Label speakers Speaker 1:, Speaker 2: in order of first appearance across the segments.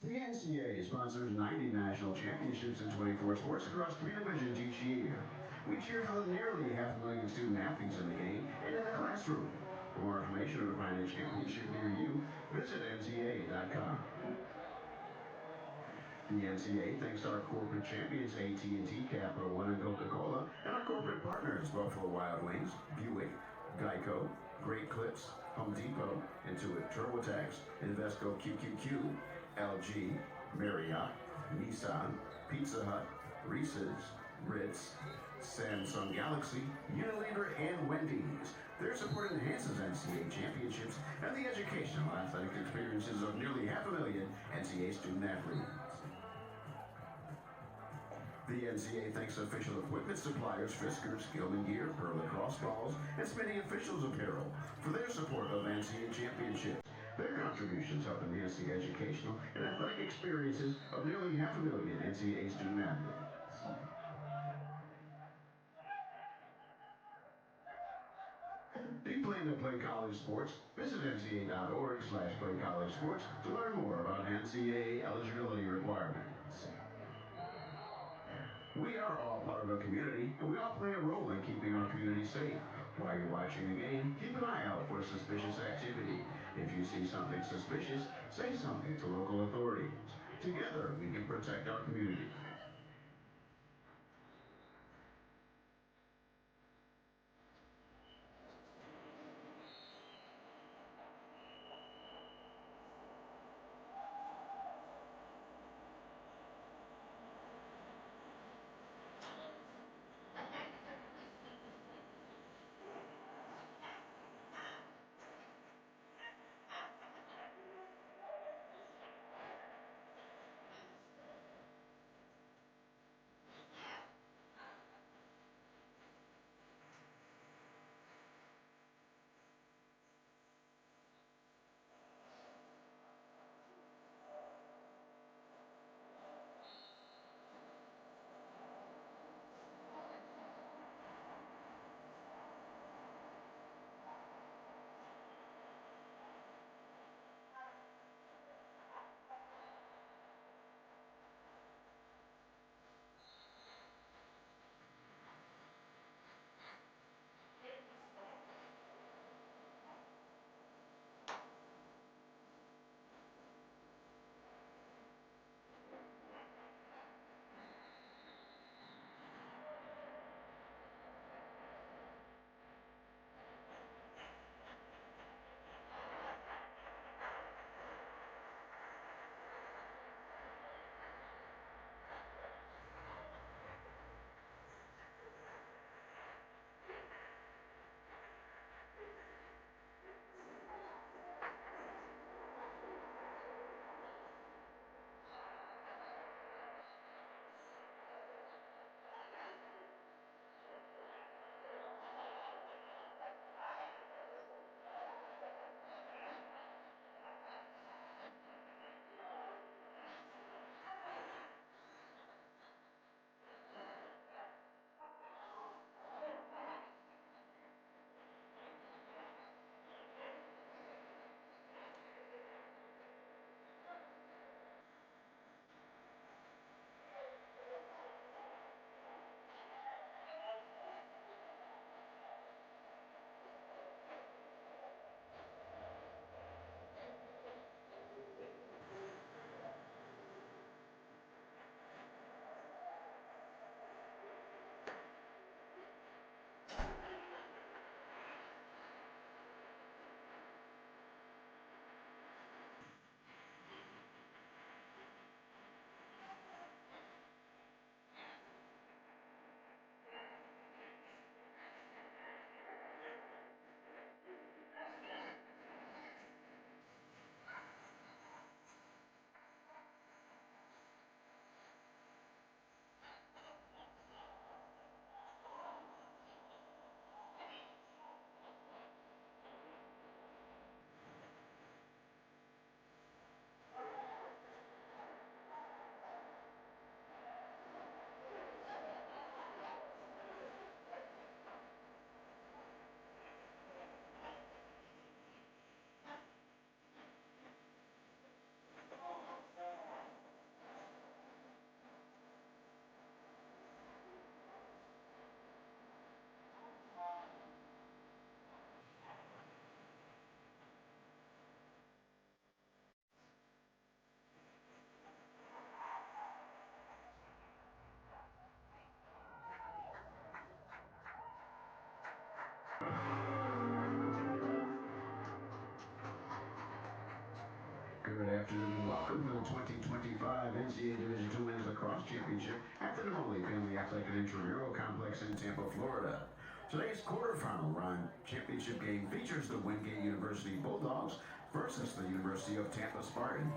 Speaker 1: The NCAA sponsors 90 national championships in 24 sports across 3 divisions each year. We cheer for the nearly half a million student athletes in the game and in the classroom. For more information or to find a championship near you, visit ncaa.com. The NCAA thanks our corporate champions AT&T, Capital One, and Coca-Cola, and our corporate partners Buffalo Wild Wings, Buick, Geico, Great Clips, Home Depot, Intuit TurboTax, Invesco QQQ, LG, Marriott, Nissan, Pizza Hut, Reese's, Ritz, Samsung Galaxy, Unilever, and Wendy's. Their support enhances NCAA championships and the educational athletic experiences of nearly half a million NCAA student athletes. The NCAA thanks official equipment suppliers Fiskars, Gilman Gear, Pearl Lacrosse Balls, and Smitty Officials Apparel for their support of NCAA championships. Their contributions help enhance the educational and athletic experiences of nearly half a million NCAA student athletes. Do you plan to play college sports? Visit ncaa.org/playcollegesports to learn more about NCAA eligibility requirements. We are all part of a community, and we all play a role in keeping our community safe. While you're watching the game, keep an eye out for suspicious activity. If you see something suspicious, say something to local authorities. Together, we can protect our community. Good afternoon and welcome to the 2025 NCAA Division II Men's Lacrosse Championship at the Namoli Family Athletic and Intramural Complex in Tampa, Florida. Today's quarterfinal round championship game features the Wingate University Bulldogs versus the University of Tampa Spartans.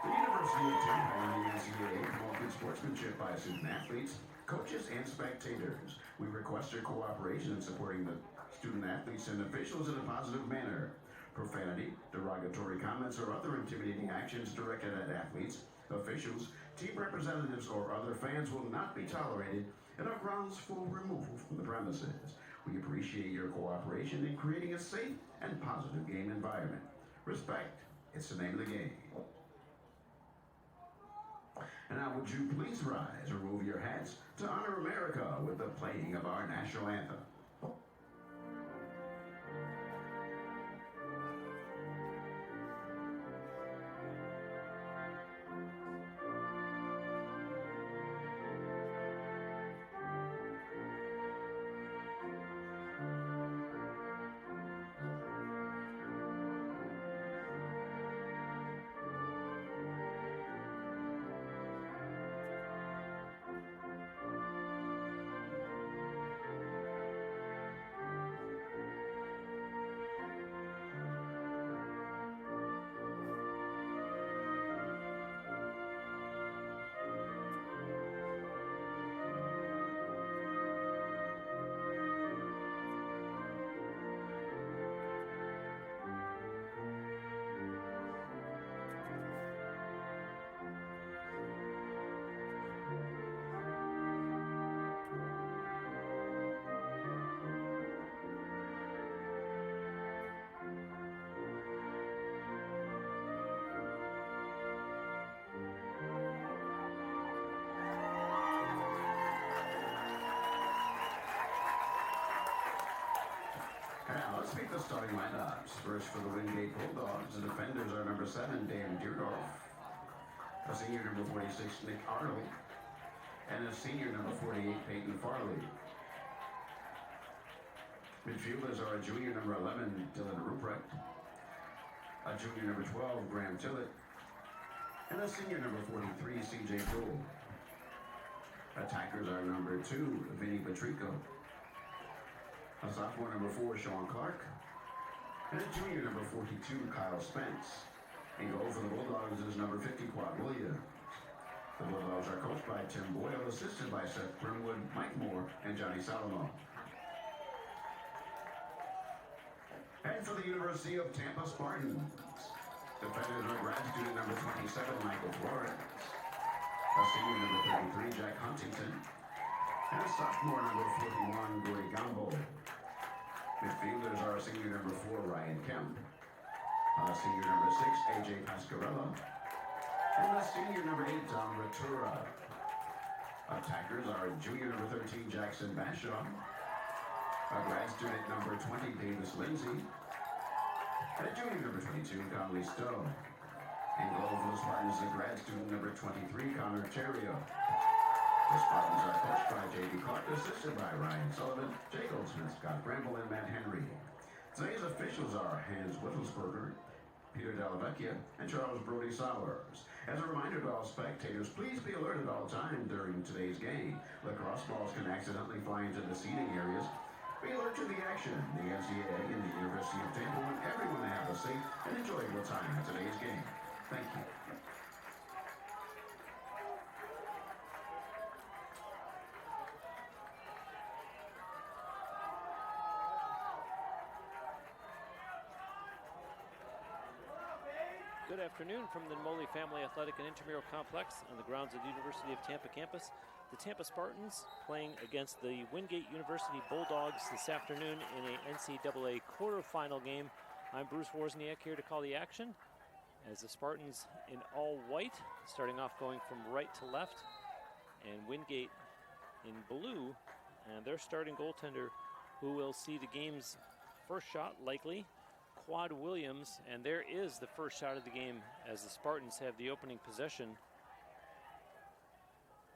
Speaker 1: The University of Tampa and the NCAA promote good sportsmanship by student athletes, coaches, and spectators. We request your cooperation in supporting the student athletes and officials in a positive manner. Profanity, derogatory comments, or other intimidating actions directed at athletes, officials, team representatives, or other fans will not be tolerated and are grounds for removal from the premises. We appreciate your cooperation in creating a safe and positive game environment. Respect, it's the name of the game. And now would you please rise or remove your hats to honor America with the playing of our national anthem. Now, let's meet the starting lineups. First for the Wingate Bulldogs, the defenders are number 7, Dan Deerdorf, a senior number 46, Nick Arley, and a senior number 48, Peyton Farley. Midfielders are a junior number 11, Dylan Ruprecht, a junior number 12, Graham Tillett, and a senior number 43, CJ Poole. Attackers are number 2, Vinny Patrico, a sophomore number 4, Sean Clark, and a junior number 42, Kyle Spence. In goal for the Bulldogs is number 50, Quad Williams. The Bulldogs are coached by Tim Boyle, assisted by Seth Brimwood, Mike Moore, and Johnny Salomo. And for the University of Tampa Spartans, defenders are grad student number 27, Michael Flores, a senior number 33, Jack Huntington, and a sophomore number 41, Gordy Gambo. Midfielders are senior number 4, Ryan Kemp, senior number 6, AJ Pascarella, and a senior number 8, Tom Ratura. Attackers are junior number 13, Jackson Bashaw, a grad student number 20, Davis Lindsay, and a junior number 22, Conley Stowe. In goal for the Spartans is grad student number 23, Connor Terrio. The Spartans are coached by J.D. Clark, assisted by Ryan Sullivan, Jay Goldsmith, Scott Bramble, and Matt Henry. Today's officials are Hans Wittelsberger, Peter Dallavecchia, and Charles Brody Sowers. As a reminder to all spectators, please be alert at all times during today's game. Lacrosse balls can accidentally fly into the seating areas. Be alert to the action. The NCAA and the University of Tampa want everyone to have a safe and enjoyable time at today's game. Thank you.
Speaker 2: Good afternoon from the Namoli Family Athletic and Intramural Complex on the grounds of the University of Tampa campus. The Tampa Spartans playing against the Wingate University Bulldogs this afternoon in an NCAA quarterfinal game. I'm Bruce Wozniak here to call the action as the Spartans in all white, starting off going from right to left, and Wingate in blue, and their starting goaltender, who will see the game's first shot likely, Quad Williams, and there is the first shot of the game as the Spartans have the opening possession.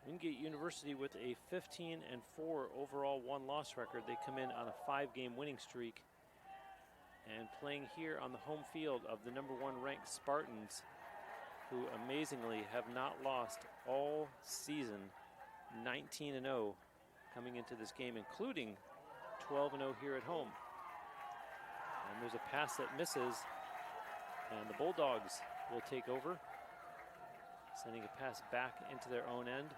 Speaker 2: Wingate University with a 15-4 overall one-loss record. They come in on a 5-game winning streak. and playing here on the home field of the #1 ranked Spartans, who amazingly have not lost all season, 19-0 coming into this game, including 12-0 here at home. And there's a pass that misses, and the Bulldogs will take over, sending a pass back into their own end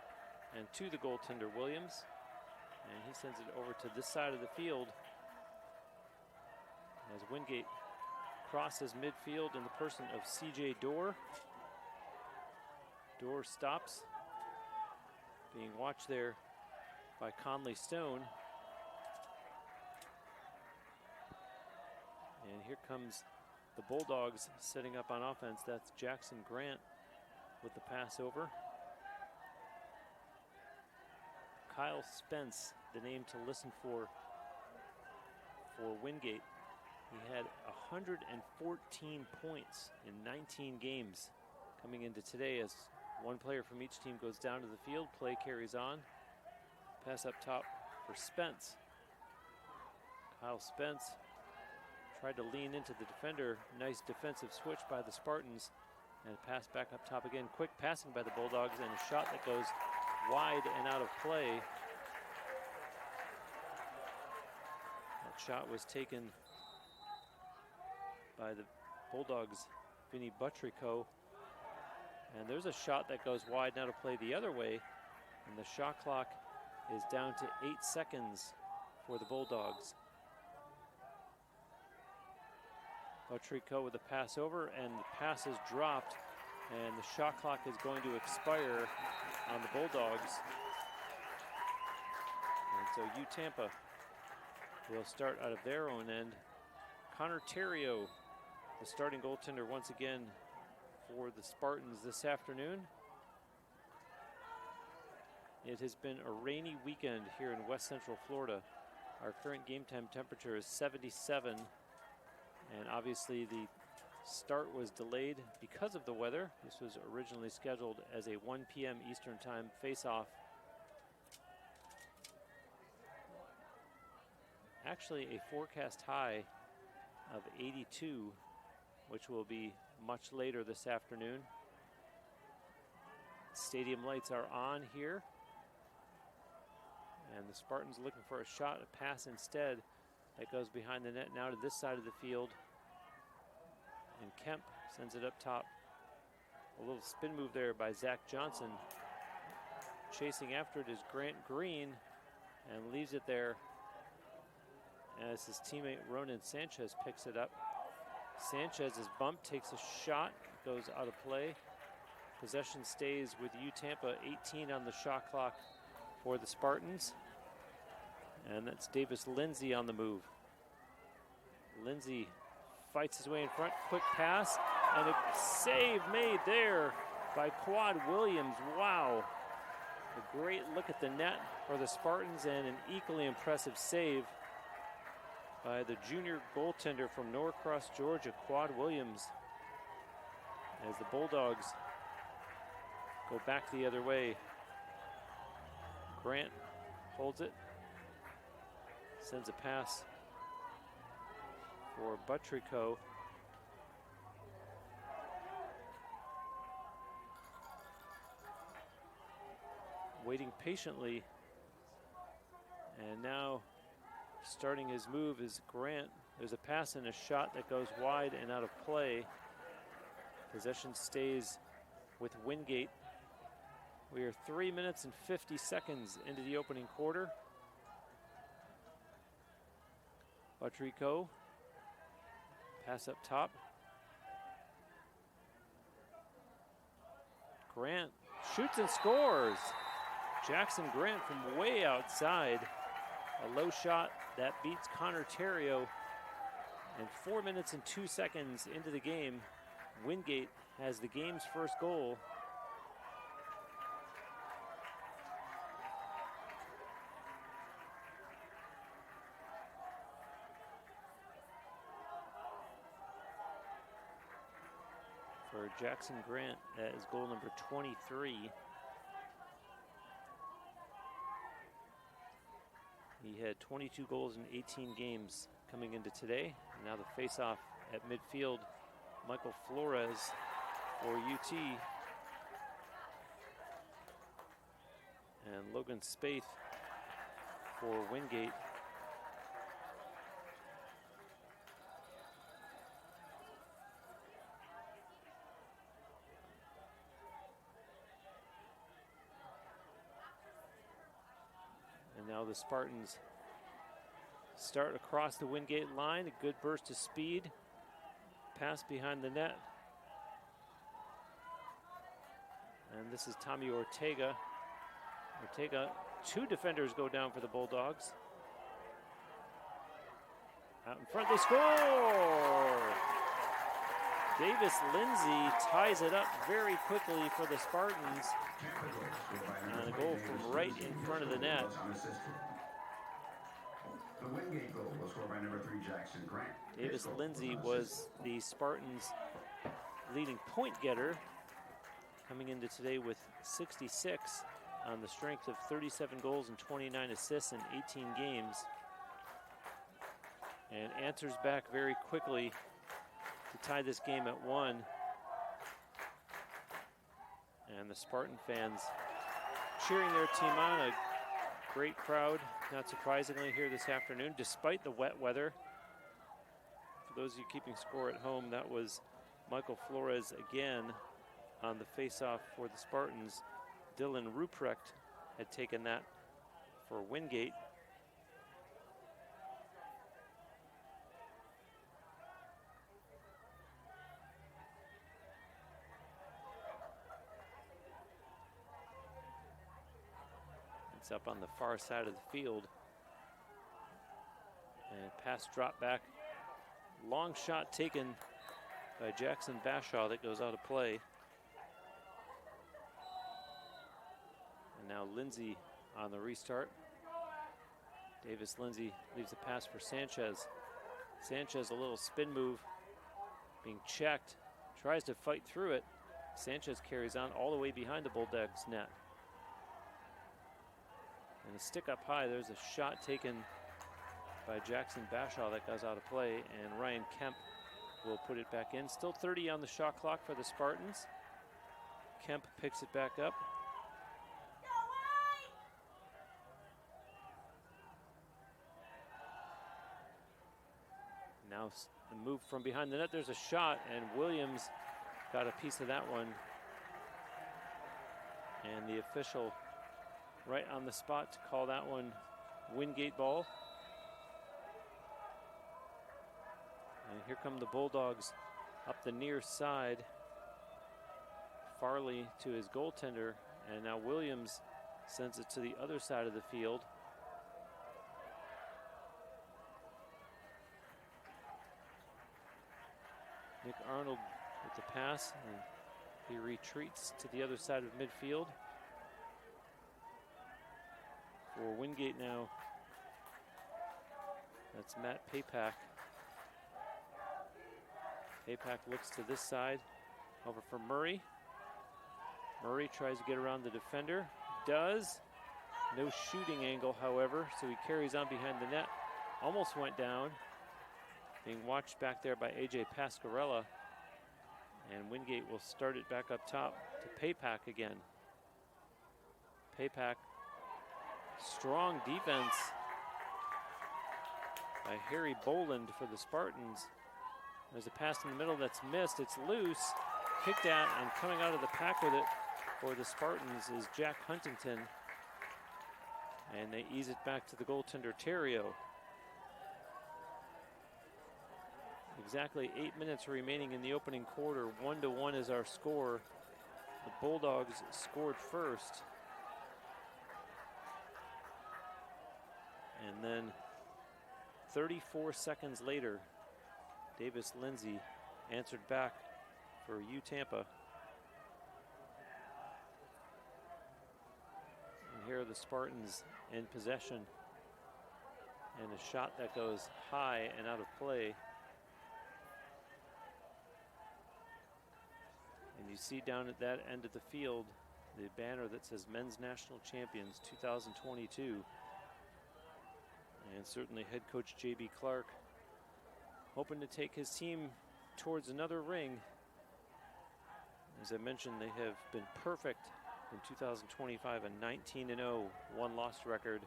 Speaker 2: and to the goaltender Williams, and he sends it over to this side of the field as Wingate crosses midfield in the person of CJ Dorr. Dorr stops, being watched there by Conley Stone. And here comes the Bulldogs setting up on offense. That's Jackson Grant with the pass over. Kyle Spence, the name to listen for Wingate. He had 114 points in 19 games coming into today, as one player from each team goes down to the field. Play carries on. Pass up top for Spence. Kyle Spence tried to lean into the defender. Nice defensive switch by the Spartans. And a pass back up top again. Quick passing by the Bulldogs and a shot that goes wide and out of play. That shot was taken by the Bulldogs' Vinny Buttrico. And there's a shot that goes wide and out of play the other way. And the shot clock is down to 8 seconds for the Bulldogs. Buttrico with a pass over, and the pass is dropped, and the shot clock is going to expire on the Bulldogs. And so Tampa will start out of their own end. Connor Terrio, the starting goaltender once again for the Spartans this afternoon. It has been a rainy weekend here in West Central Florida. Our current game time temperature is 77, and obviously the start was delayed because of the weather. This was originally scheduled as a 1 p.m. Eastern Time face-off. Actually a forecast high of 82, which will be much later this afternoon. Stadium lights are on here, and the Spartans looking for a shot, a pass instead that goes behind the net now to this side of the field. And Kemp sends it up top. A little spin move there by Zach Johnson. Chasing after it is Grant Green, and leaves it there as his teammate Ronan Sanchez picks it up. Sanchez is bumped, takes a shot, goes out of play. Possession stays with Tampa. 18 on the shot clock for the Spartans. And that's Davis Lindsay on the move. Lindsay fights his way in front, quick pass, and a save made there by Quad Williams. Wow. A great look at the net for the Spartans, and an equally impressive save by the junior goaltender from Norcross, Georgia, Quad Williams, as the Bulldogs go back the other way. Grant holds it, sends a pass for Buttrico. Waiting patiently, and now starting his move is Grant. There's a pass and a shot that goes wide and out of play. Possession stays with Wingate. We are 3 minutes and 50 seconds into the opening quarter. Buttrico, pass up top. Grant shoots and scores. Jackson Grant from way outside. A low shot that beats Connor Terrio. And 4 minutes and 2 seconds into the game, Wingate has the game's first goal. For Jackson Grant, that is goal number 23. He had 22 goals in 18 games coming into today. And now the face-off at midfield, Michael Flores for UT. And Logan Spaeth for Wingate. And now the Spartans start across the Wingate line. A good burst of speed. Pass behind the net. And this is Tommy Ortega. Ortega, 2 defenders go down for the Bulldogs. Out in front, they score! Davis Lindsay ties it up very quickly for the Spartans. And a goal from right in front of the net.
Speaker 1: The Wingate goal was scored by number 3 Jackson Grant.
Speaker 2: Davis Lindsay was the Spartans' leading point getter, coming into today with 66 on the strength of 37 goals and 29 assists in 18 games. And answers back very quickly to tie this game at 1. And the Spartan fans cheering their team on. A great crowd, not surprisingly, here this afternoon, despite the wet weather. For those of you keeping score at home, that was Michael Flores again on the face-off for the Spartans. Dylan Ruprecht had taken that for Wingate. It's up on the far side of the field. And pass drop back. Long shot taken by Jackson Bashaw that goes out of play. And now Lindsay on the restart. Davis Lindsay leaves the pass for Sanchez. Sanchez, a little spin move, being checked, tries to fight through it. Sanchez carries on all the way behind the Bulldogs net. And a stick up high, there's a shot taken by Jackson Bashaw that goes out of play, and Ryan Kemp will put it back in. Still 30 on the shot clock for the Spartans. Kemp picks it back up. Now the move from behind the net, there's a shot, and Williams got a piece of that one. And the official right on the spot to call that one Wingate ball. And here come the Bulldogs up the near side. Farley to his goaltender, and now Williams sends it to the other side of the field. Nick Arnold with the pass, and he retreats to the other side of midfield. For Wingate now, that's Matt Papak. Papak looks to this side, over for Murray. Murray tries to get around the defender, does. No shooting angle, however, so he carries on behind the net. Almost went down, being watched back there by AJ Pascarella. And Wingate will start it back up top to Papak again. Papak, strong defense by Harry Boland for the Spartans. There's a pass in the middle that's missed. It's loose, kicked out, and coming out of the pack with it for the Spartans is Jack Huntington. And they ease it back to the goaltender, Terrio. Exactly 8 minutes remaining in the opening quarter. 1-1 is our score. The Bulldogs scored first. And then 34 seconds later, Davis Lindsay answered back for Tampa. And here are the Spartans in possession. And a shot that goes high and out of play. And you see down at that end of the field the banner that says Men's National Champions 2022. And certainly head coach J.B. Clark hoping to take his team towards another ring. As I mentioned, they have been perfect in 2025, a 19-0 one-loss record.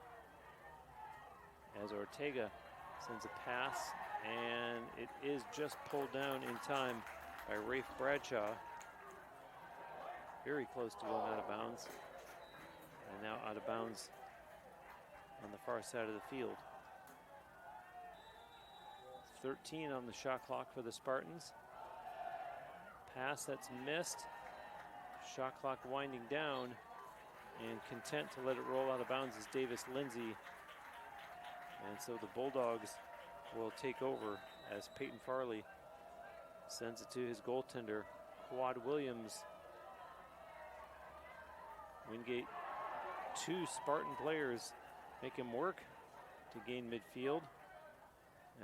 Speaker 2: As Ortega sends a pass, and it is just pulled down in time by Rafe Bradshaw. Very close to going out of bounds. And now out of bounds on the far side of the field. 13 on the shot clock for the Spartans. Pass that's missed. Shot clock winding down, and content to let it roll out of bounds is Davis Lindsay. And so the Bulldogs will take over as Peyton Farley sends it to his goaltender, Quad Williams. Wingate, 2 Spartan players make him work to gain midfield,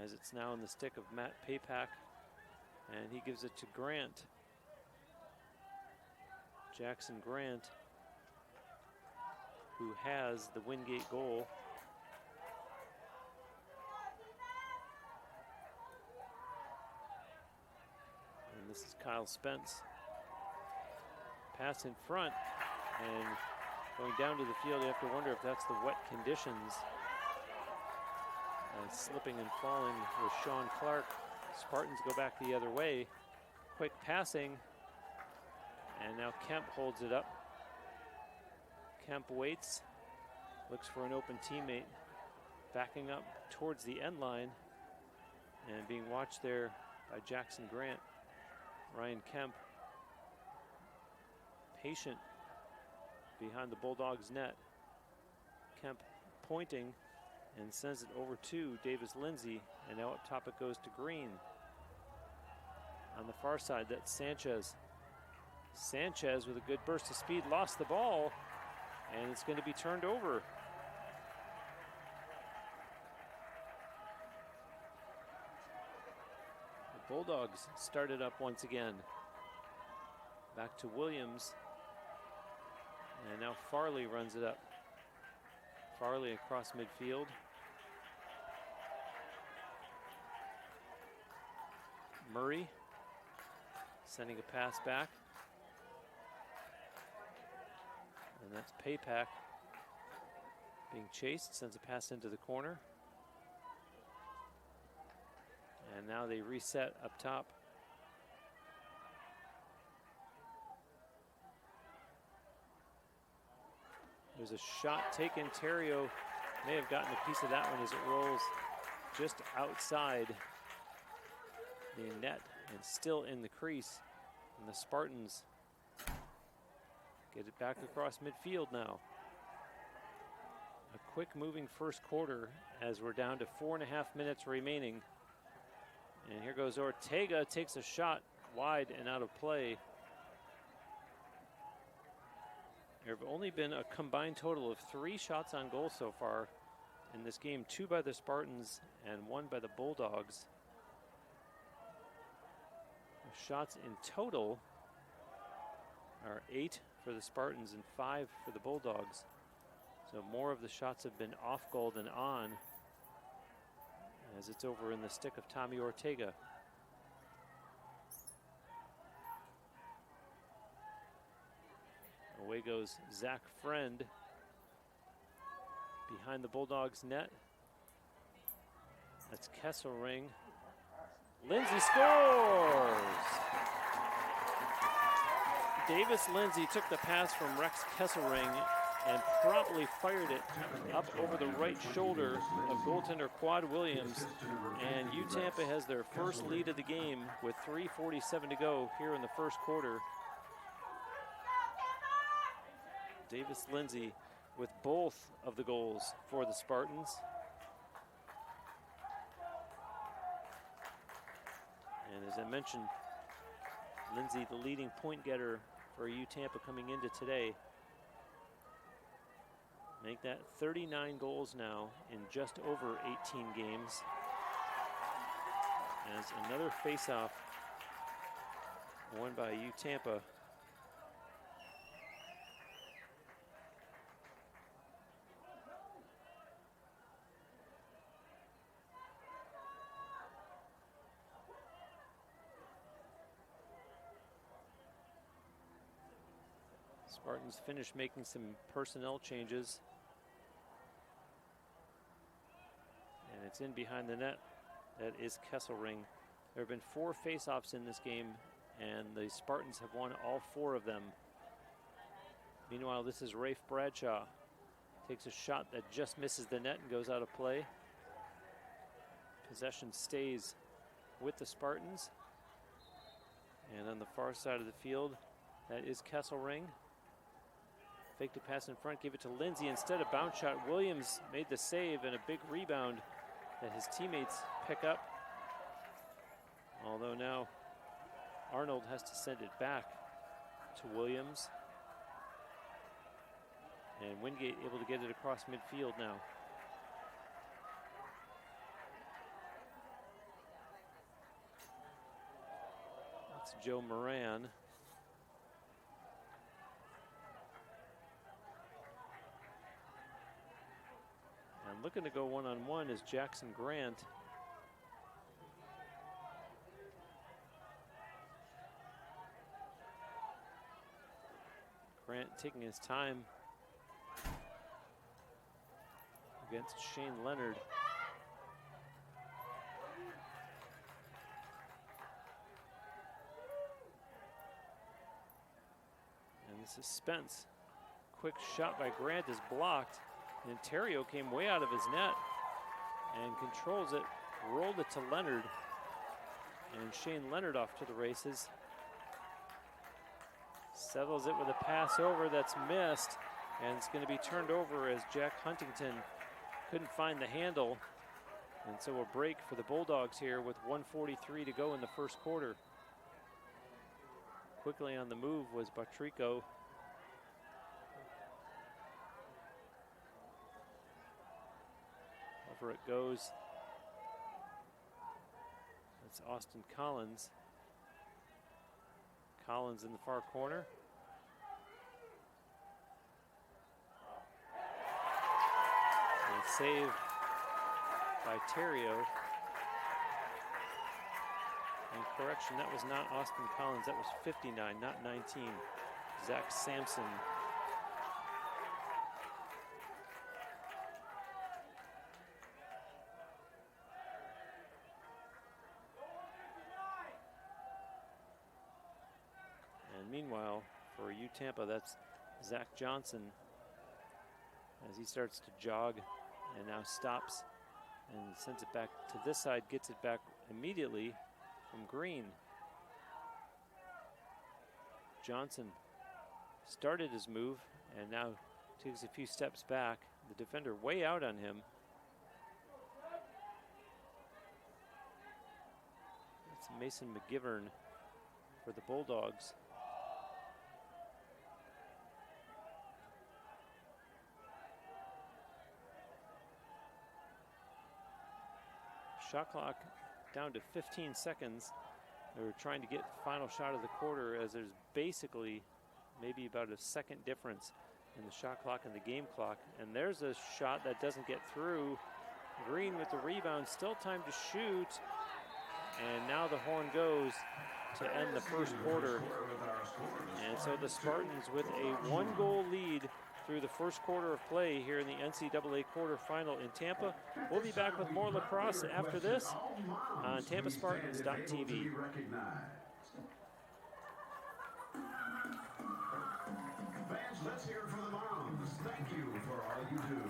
Speaker 2: as it's now in the stick of Matt Papak, and he gives it to Grant. Jackson Grant, who has the Wingate goal. And this is Kyle Spence. Pass in front, and going down to the field, you have to wonder if that's the wet conditions. And slipping and falling with Sean Clark. Spartans go back the other way. Quick passing, and now Kemp holds it up. Kemp waits, looks for an open teammate, backing up towards the end line, and being watched there by Jackson Grant. Ryan Kemp, patient behind the Bulldogs' net. Kemp pointing and sends it over to Davis Lindsay, and now up top it goes to Green. On the far side, that's Sanchez. Sanchez with a good burst of speed lost the ball, and it's going to be turned over. The Bulldogs started up once again. Back to Williams, and now Farley runs it up. Farley across midfield. Murray sending a pass back. And that's Papak being chased, sends a pass into the corner. And now they reset up top. There's a shot taken. Terrio may have gotten a piece of that one as it rolls just outside the net and still in the crease. And the Spartans get it back across midfield now. A quick moving first quarter as we're down to 4.5 minutes remaining. And here goes Ortega, takes a shot wide and out of play. There have only been a combined total of 3 shots on goal so far in this game, 2 by the Spartans and 1 by the Bulldogs. The shots in total are 8 for the Spartans and 5 for the Bulldogs. So more of the shots have been off goal than on, as it's over in the stick of Tommy Ortega. Away goes Zach Friend behind the Bulldogs net. That's Kesselring. Lindsay scores! Davis Lindsay took the pass from Rex Kesselring and promptly fired it up over the right shoulder of goaltender Quad Williams. And Tampa has their first lead of the game with 3:47 to go here in the first quarter. Davis Lindsay with both of the goals for the Spartans. And as I mentioned, Lindsay, the leading point getter for Tampa coming into today. Make that 39 goals now in just over 18 games. As another face-off won by Tampa. Spartans finished making some personnel changes. And it's in behind the net. That is Kesselring. There have been 4 face-offs in this game, and the Spartans have won all 4 of them. Meanwhile, this is Rafe Bradshaw. Takes a shot that just misses the net and goes out of play. Possession stays with the Spartans. And on the far side of the field, that is Kesselring. Faked a pass in front, gave it to Lindsay. Instead of bounce shot, Williams made the save and a big rebound that his teammates pick up. Although now Arnold has to send it back to Williams. And Wingate able to get it across midfield now. That's Joe Moran. And looking to go one-on-one is Jackson Grant. Grant taking his time against Shane Leonard. And the suspense. Quick shot by Grant is blocked. And Ontario came way out of his net and controls it, rolled it to Leonard. And Shane Leonard off to the races. Settles it with a pass over that's missed, and it's going to be turned over as Jack Huntington couldn't find the handle. And so a break for the Bulldogs here with 1:43 to go in the first quarter. Quickly on the move was Batrico. Over it goes. It's Austin Collins. Collins in the far corner. And save by Terrio. And correction, that was not Austin Collins, that was 59, not 19. Zach Sampson. Meanwhile, for Tampa, that's Zach Johnson as he starts to jog and now stops and sends it back to this side, gets it back immediately from Green. Johnson started his move and now takes a few steps back. The defender way out on him. It's Mason McGivern for the Bulldogs. Shot clock down to 15 seconds. They were trying to get the final shot of the quarter as there's basically maybe about a second difference in the shot clock and the game clock. And there's a shot that doesn't get through. Green with the rebound, still time to shoot. And now the horn goes to end the first quarter. And so the Spartans with a 1-goal lead through the first quarter of play here in the NCAA quarterfinal in Tampa. We'll be back with more lacrosse after this on TampaSpartans.tv.
Speaker 1: Fans, let's hear from the moms. Thank you for all you do.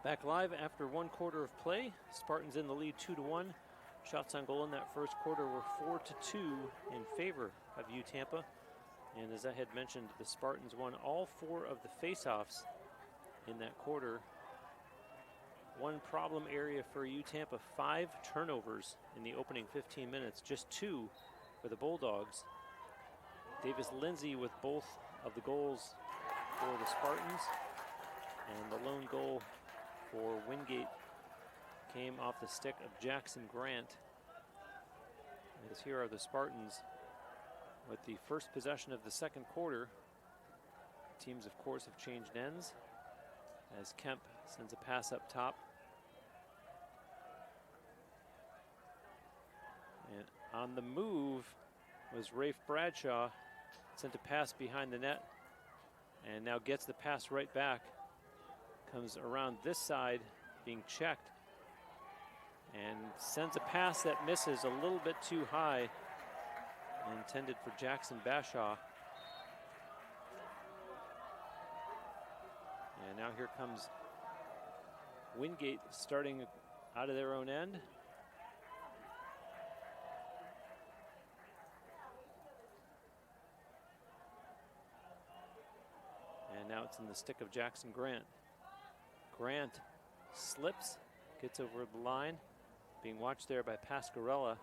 Speaker 2: Back live after 1 quarter of play. Spartans in the lead 2-1. Shots on goal in that first quarter were 4-2 in favor of Tampa. And as I had mentioned, the Spartans won all 4 of the faceoffs in that quarter. One problem area for Tampa, 5 turnovers in the opening 15 minutes, just 2 for the Bulldogs. Davis Lindsay with both of the goals for the Spartans, and the lone goal for Wingate came off the stick of Jackson Grant. As here are the Spartans with the first possession of the second quarter. Teams, of course, have changed ends as Kemp sends a pass up top. And on the move was Rafe Bradshaw, sent a pass behind the net, and now gets the pass right back. Comes around this side, being checked, and sends a pass that misses a little bit too high, intended for Jackson Bashaw. And now here comes Wingate starting out of their own end. And now it's in the stick of Jackson Grant. Grant slips, gets over the line, being watched there by Pasquarella.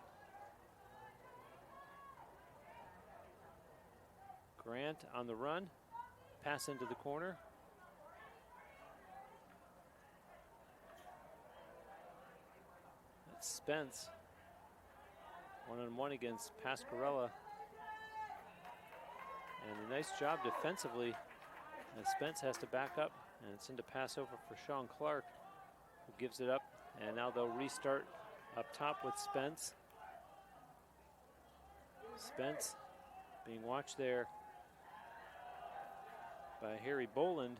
Speaker 2: Grant on the run, pass into the corner. That's Spence, one-on-one against Pasquarella. And a nice job defensively as Spence has to back up, and it's into pass over for Sean Clark, who gives it up, and now they'll restart up top with Spence. Spence being watched there by Harry Boland.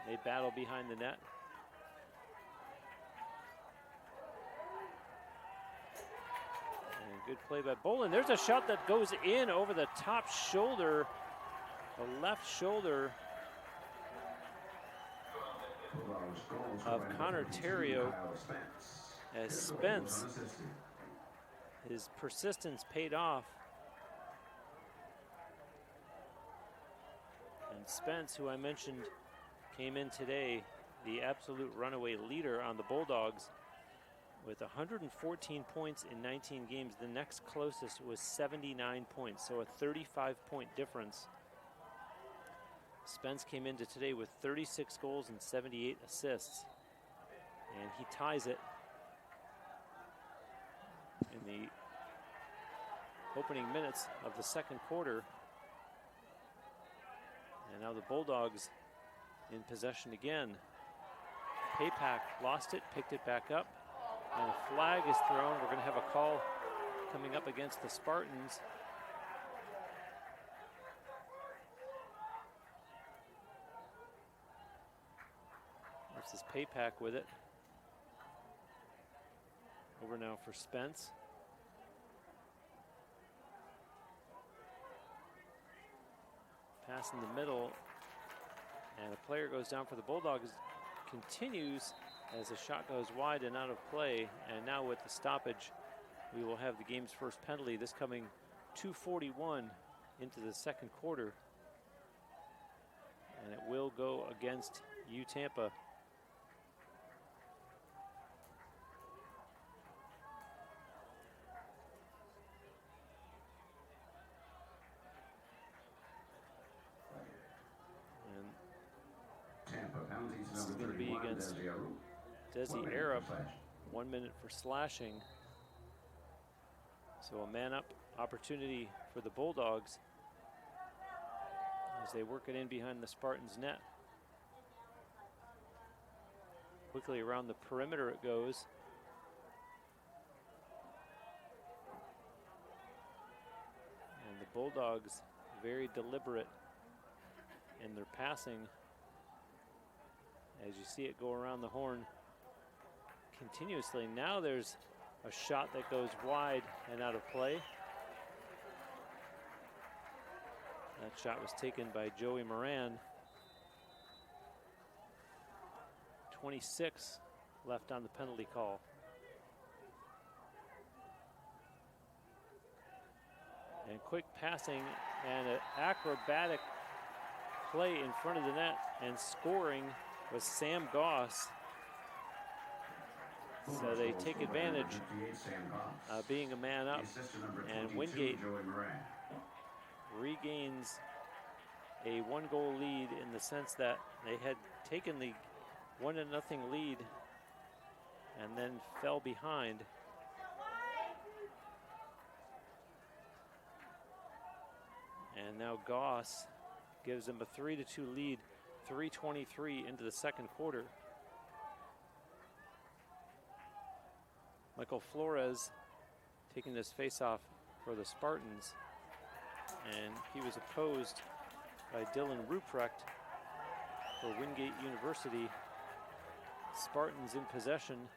Speaker 2: They battle behind the net. And good play by Boland. There's a shot that goes in over the top shoulder, the left shoulder of Connor Terrio, as Spence, his persistence paid off. And Spence, who I mentioned came in today, the absolute runaway leader on the Bulldogs with 114 points in 19 games. The next closest was 79 points, so a 35-point difference. Spence came into today with 36 goals and 78 assists, and he ties it in the opening minutes of the second quarter. And now the Bulldogs in possession again. Paypack lost it, picked it back up, and a flag is thrown. We're going to have a call coming up against the Spartans. This is Paypack with it. Over now for Spence. Pass in the middle, and a player goes down for the Bulldogs. Continues as the shot goes wide and out of play, and now with the stoppage, we will have the game's first penalty. This coming 2:41 into the second quarter, and it will go against Tampa. This is going to be against Desi Arab, 1 minute for slashing. So a man-up opportunity for the Bulldogs as they work it in behind the Spartans' net. Quickly around the perimeter it goes. And the Bulldogs very deliberate in their passing, as you see it go around the horn continuously. Now there's a shot that goes wide and out of play. That shot was taken by Joey Moran. 2:26 left on the penalty call. And quick passing and an acrobatic play in front of the net, and scoring was Sam Goss. So they take advantage of being a man up, and Wingate regains a 1-goal lead in the sense that they had taken the 1-0 lead and then fell behind. And now Goss gives them a 3-2 lead, 3:23 into the second quarter. Michael Flores taking this faceoff for the Spartans, and he was opposed by Dylan Ruprecht for Wingate University. Spartans in possession.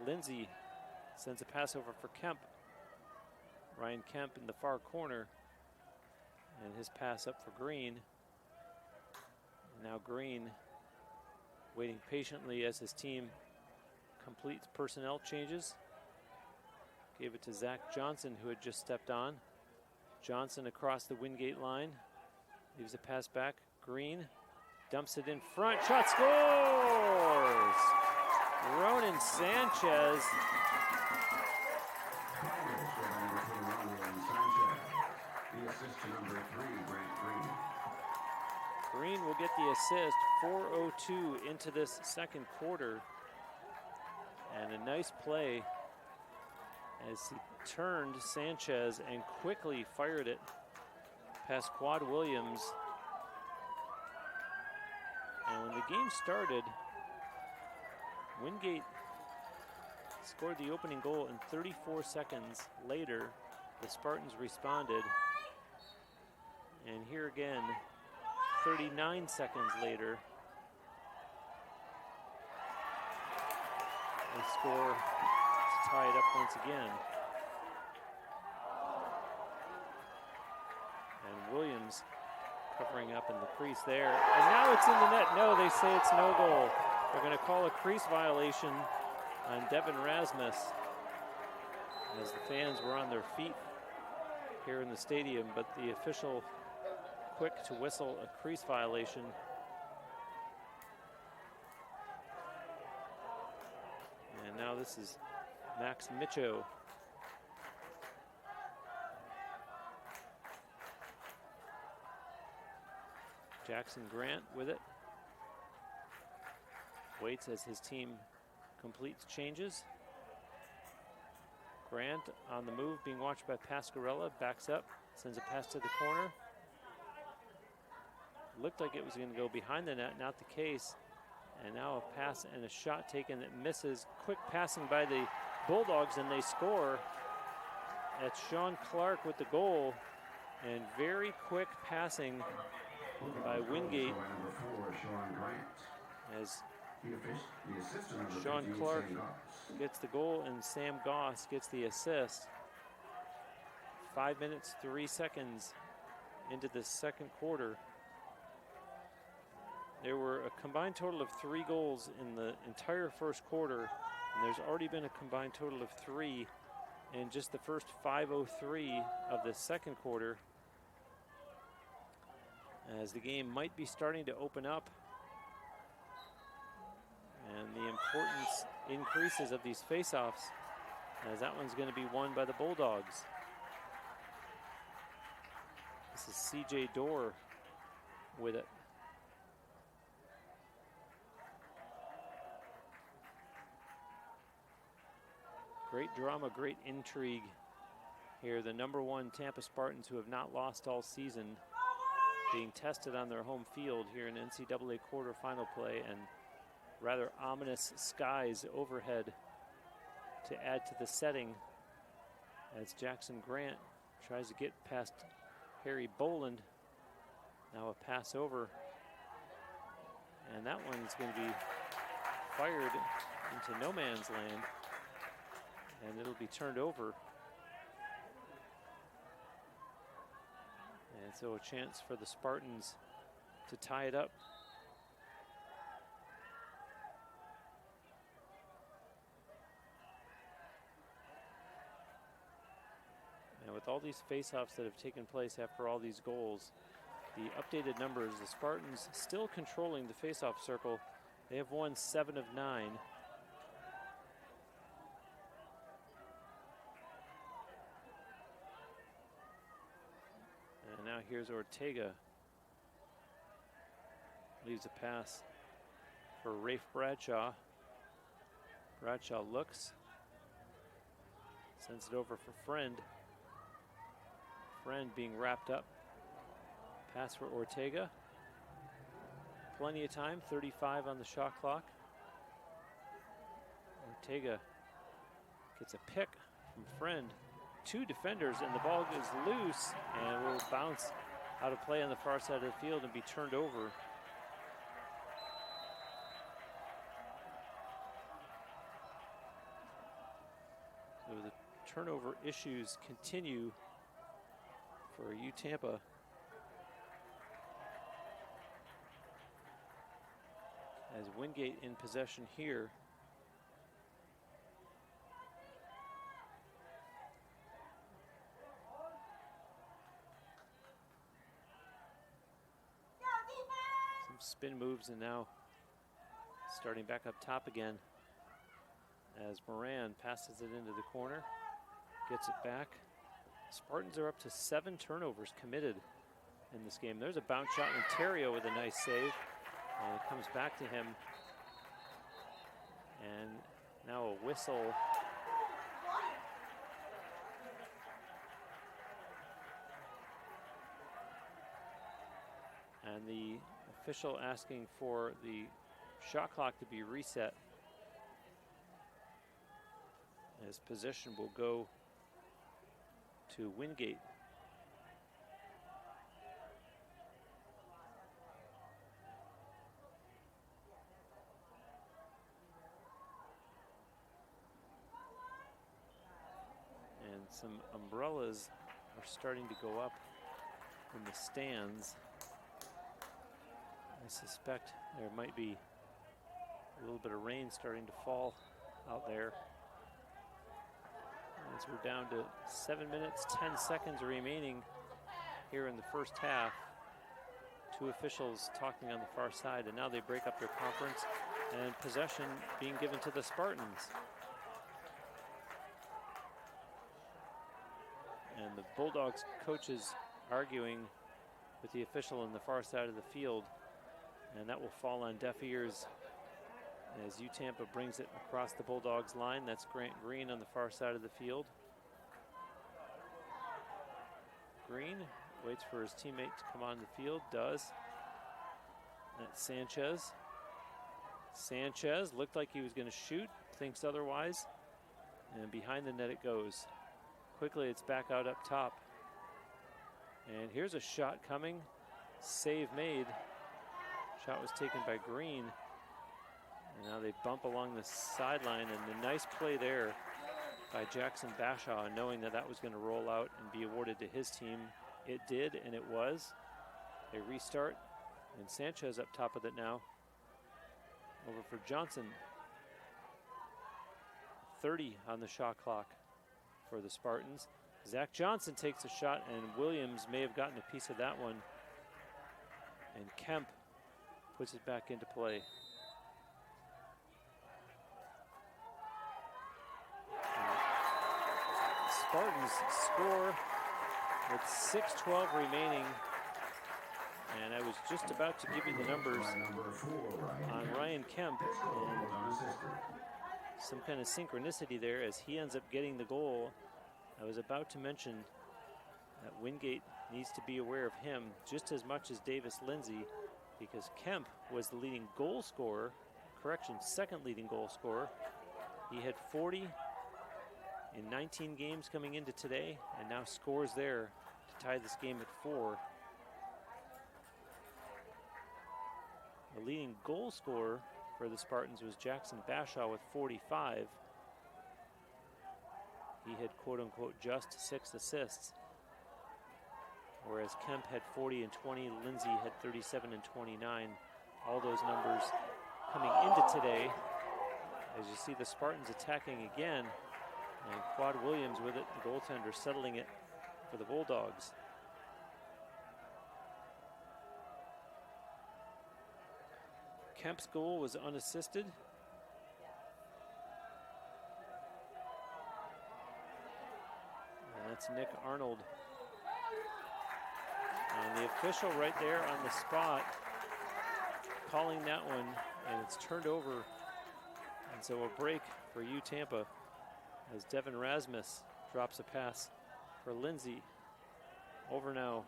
Speaker 2: Lindsay sends a pass over for Kemp. Ryan Kemp in the far corner, and his pass up for Green. And now Green waiting patiently as his team completes personnel changes. Gave it to Zach Johnson, who had just stepped on. Johnson across the Wingate line. Leaves a pass back. Green dumps it in front. Shot scores! Ronan Sanchez. Green will get the assist. 4:02 into this second quarter. And a nice play as he turned Sanchez and quickly fired it past Quad Williams. And when the game started, Wingate scored the opening goal, and 34 seconds later, the Spartans responded. And here again, 39 seconds later, they score to tie it up once again. And Williams covering up in the crease there. And now it's in the net. No, they say it's no goal. They're going to call a crease violation on Devin Rasmus as the fans were on their feet here in the stadium, but the official quick to whistle a crease violation. And now this is Max Micho. Jackson Grant with it. Waits as his team completes changes. Grant on the move, being watched by Pasquarella, backs up, sends a pass to the corner. Looked like it was going to go behind the net, not the case. And now a pass and a shot taken that misses. Quick passing by the Bulldogs, and they score. That's Sean Clark with the goal, and very quick passing by Wingate as Sean Clark gets the goal and Sam Goss gets the assist. 5 minutes, 3 seconds into the second quarter. There were a combined total of 3 goals in the entire first quarter, and there's already been a combined total of 3 in just the first 5:03 of the second quarter, as the game might be starting to open up, and the importance increases of these faceoffs, as that one's going to be won by the Bulldogs. This is CJ Dorr with it. Great drama, great intrigue here. The #1 Tampa Spartans, who have not lost all season, being tested on their home field here in NCAA quarterfinal play, and rather ominous skies overhead to add to the setting as Jackson Grant tries to get past Harry Boland. Now a pass over, and that one's going to be fired into no man's land, and it'll be turned over. And so a chance for the Spartans to tie it up. these faceoffs that have taken place after all these goals. The updated numbers, the Spartans still controlling the faceoff circle. They have won 7 of 9. And now here's Ortega. Leaves a pass for Rafe Bradshaw. Bradshaw looks. Sends it over for Friend. Friend being wrapped up. Pass for Ortega. Plenty of time, 35 on the shot clock. Ortega gets a pick from Friend. 2 defenders and the ball is loose and will bounce out of play on the far side of the field and be turned over. So the turnover issues continue for Tampa. As Wingate in possession here. Some spin moves and now starting back up top again as Moran passes it into the corner, gets it back. Spartans are up to 7 turnovers committed in this game. There's a bounce shot, and Ontario with a nice save. And it comes back to him. And now a whistle. And the official asking for the shot clock to be reset, as possession will go to Wingate. Some umbrellas are starting to go up in the stands. I suspect there might be a little bit of rain starting to fall out there. As we're down to 7 minutes, 10 seconds remaining here in the first half. 2 officials talking on the far side, and now they break up their conference, and possession being given to the Spartans. And the Bulldogs coaches arguing with the official on the far side of the field, and that will fall on deaf ears as Tampa brings it across the Bulldogs line. That's Grant Green on the far side of the field. Green waits for his teammate to come on the field, does. That's Sanchez. Sanchez looked like he was going to shoot, thinks otherwise, and behind the net it goes. Quickly, it's back out up top. And here's a shot coming. Save made. Shot was taken by Green. And now they bump along the sideline, and a nice play there by Jackson Bashaw, knowing that that was going to roll out and be awarded to his team. It did, and it was. They restart, and Sanchez up top of it now. Over for Johnson. 30 on the shot clock for the Spartans. Zach Johnson takes a shot, and Williams may have gotten a piece of that one. And Kemp puts it back into play. And Spartans score with 6:12 remaining. And I was just about to give you the numbers on Ryan Kemp. And some kind of synchronicity there as he ends up getting the goal. I was about to mention that Wingate needs to be aware of him just as much as Davis Lindsay, because Kemp was the leading goal scorer, second leading goal scorer. He had 40 in 19 games coming into today, and now scores there to tie this game at 4. The leading goal scorer for the Spartans was Jackson Bashaw with 45. He had quote-unquote just 6 assists, whereas Kemp had 40 and 20, Lindsay had 37 and 29. All those numbers coming into today. As you see the Spartans attacking again, and Quad Williams with it, the goaltender settling it for the Bulldogs. Kemp's goal was unassisted. And that's Nick Arnold. And the official right there on the spot calling that one, and it's turned over. And so a break for Tampa as Devin Rasmus drops a pass for Lindsay. Over now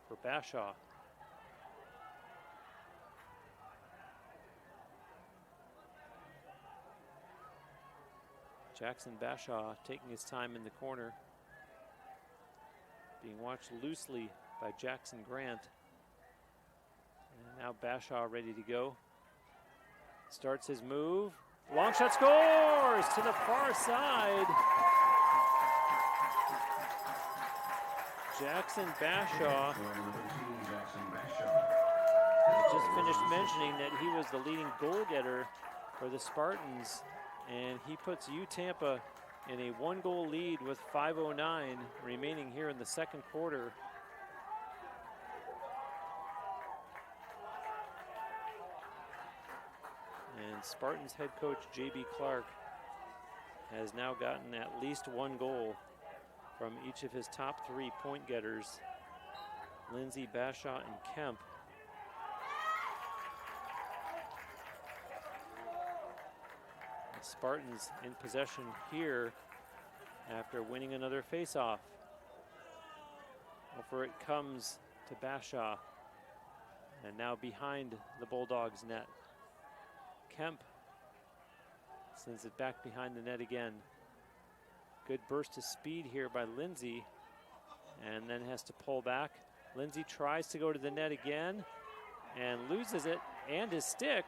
Speaker 2: for Bashaw. Jackson Bashaw taking his time in the corner, being watched loosely by Jackson Grant. And now Bashaw ready to go. Starts his move. Long shot, scores to the far side. Jackson Bashaw. I just finished mentioning that he was the leading goal getter for the Spartans, and he puts Tampa in a 1-goal lead with 5:09 remaining here in the second quarter. And Spartans head coach J.B. Clark has now gotten at least 1 goal from each of his top 3 point getters, Lindsay, Bashaw, and Kemp. The Spartans in possession here after winning another faceoff. Over it comes to Bashaw, and now behind the Bulldogs' net. Kemp sends it back behind the net again. Good burst of speed here by Lindsay, and then has to pull back. Lindsay tries to go to the net again and loses it and his stick.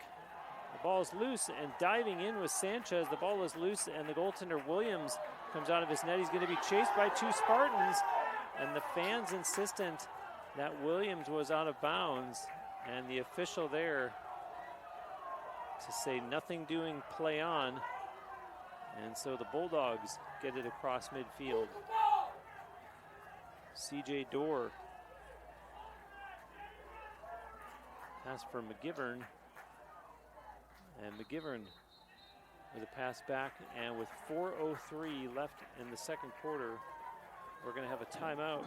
Speaker 2: The ball is loose, and diving in with Sanchez. The ball is loose, and the goaltender Williams comes out of his net. He's going to be chased by 2 Spartans, and the fans insistent that Williams was out of bounds, and the official there to say nothing doing, play on. And so the Bulldogs get it across midfield. C.J. Dorr. Pass for McGivern. And McGivern with a pass back. And with 4:03 left in the second quarter, we're going to have a timeout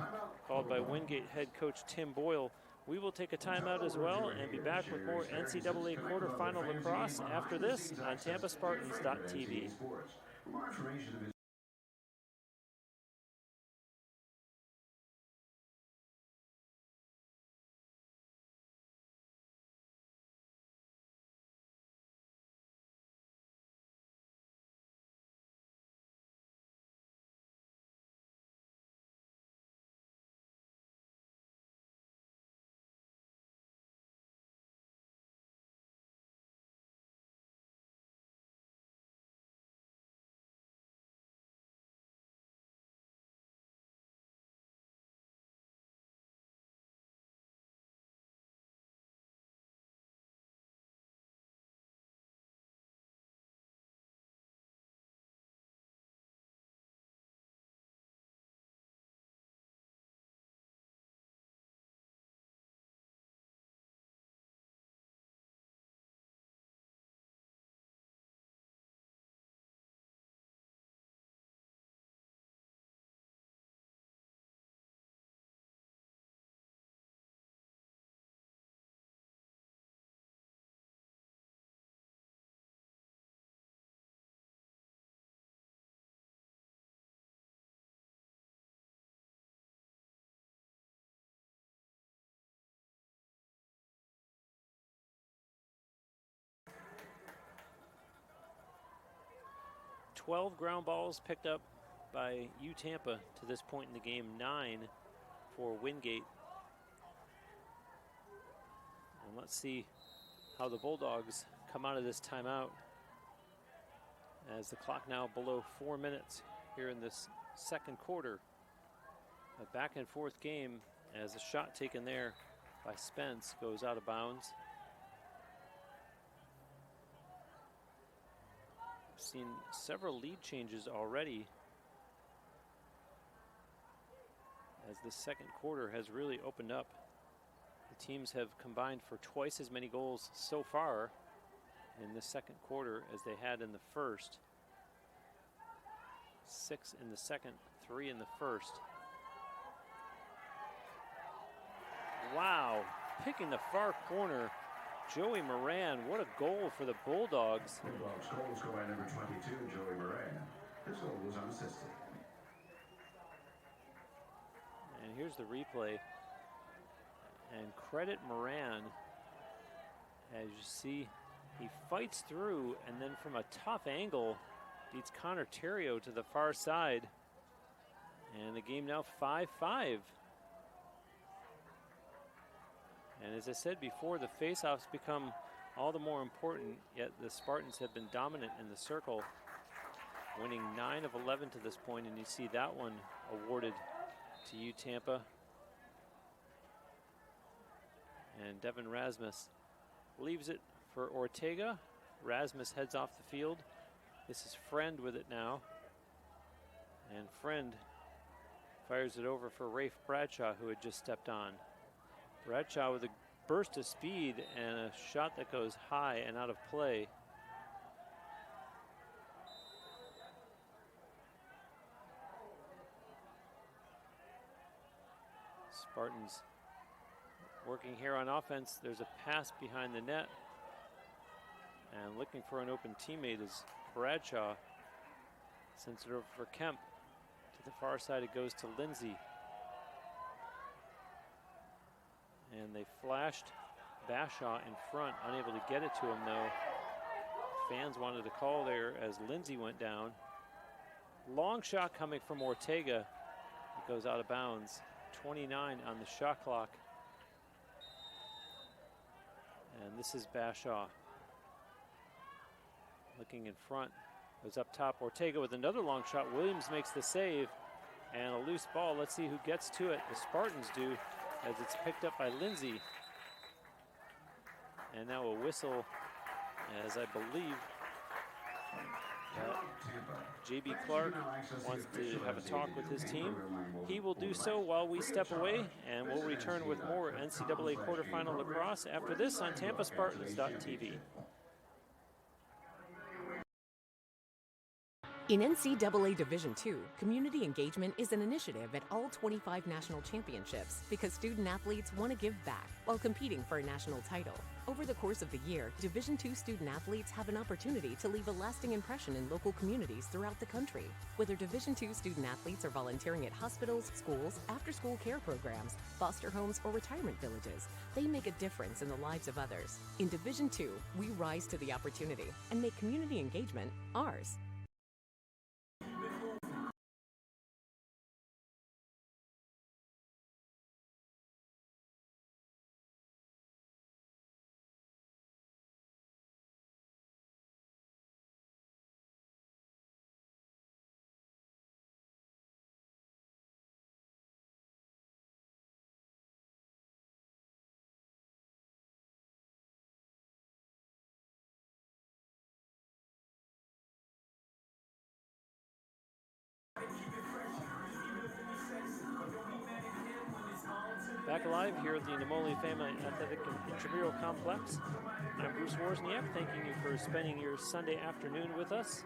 Speaker 2: called by Wingate head coach Tim Boyle. We will take a timeout as well and be back with more NCAA quarterfinal lacrosse after this on TampaSpartans.tv. "12 ground balls picked up by Tampa to this point in the game, 9 for Wingate. And let's see how the Bulldogs come out of this timeout as the clock now below 4 minutes here in this second quarter. A back and forth game as a shot taken there by Spence goes out of bounds. Seen several lead changes already as the second quarter has really opened up. The teams have combined for twice as many goals so far in the second quarter as they had in the first. 6 in the second, 3 in the first. Wow, picking the far corner, Joey Moran. What a goal for the Bulldogs.
Speaker 1: Bulldogs goal scored by number 22, Joey Moran. This goal was unassisted.
Speaker 2: And here's the replay. And credit Moran. As you see, he fights through and then from a tough angle beats Connor Terrio to the far side. And the game now 5-5. And as I said before, the faceoffs become all the more important, yet the Spartans have been dominant in the circle, winning 9 of 11 to this point, and you see that one awarded to you, Tampa. And Devin Rasmus leaves it for Ortega. Rasmus heads off the field. This is Friend with it now. And Friend fires it over for Rafe Bradshaw, who had just stepped on. Bradshaw with a burst of speed and a shot that goes high and out of play. Spartans working here on offense. There's a pass behind the net. And looking for an open teammate is Bradshaw. Sends it over for Kemp. To the far side it goes to Lindsay. And they flashed Bashaw in front, unable to get it to him though. Fans wanted to call there as Lindsay went down. Long shot coming from Ortega. It goes out of bounds. 29 on the shot clock. And this is Bashaw. Looking in front. Goes up top. Ortega with another long shot. Williams makes the save. And a loose ball. Let's see who gets to it. The Spartans do, as it's picked up by Lindsay. And now a whistle, as I believe J.B. Clark wants to have a talk with his team. He will do so while we step away, and we'll return with more NCAA quarterfinal lacrosse after this on TampaSpartans.tv.
Speaker 3: In NCAA Division II, community engagement is an initiative at all 25 national championships because student athletes want to give back while competing for a national title. Over the course of the year, Division II student athletes have an opportunity to leave a lasting impression in local communities throughout the country. Whether Division II student athletes are volunteering at hospitals, schools, after-school care programs, foster homes, or retirement villages, they make a difference in the lives of others. In Division II, we rise to the opportunity and make community engagement ours.
Speaker 2: Back alive here at the Namoli Family Athletic and Intramural Complex. I'm Bruce Wozniak, thanking you for spending your Sunday afternoon with us.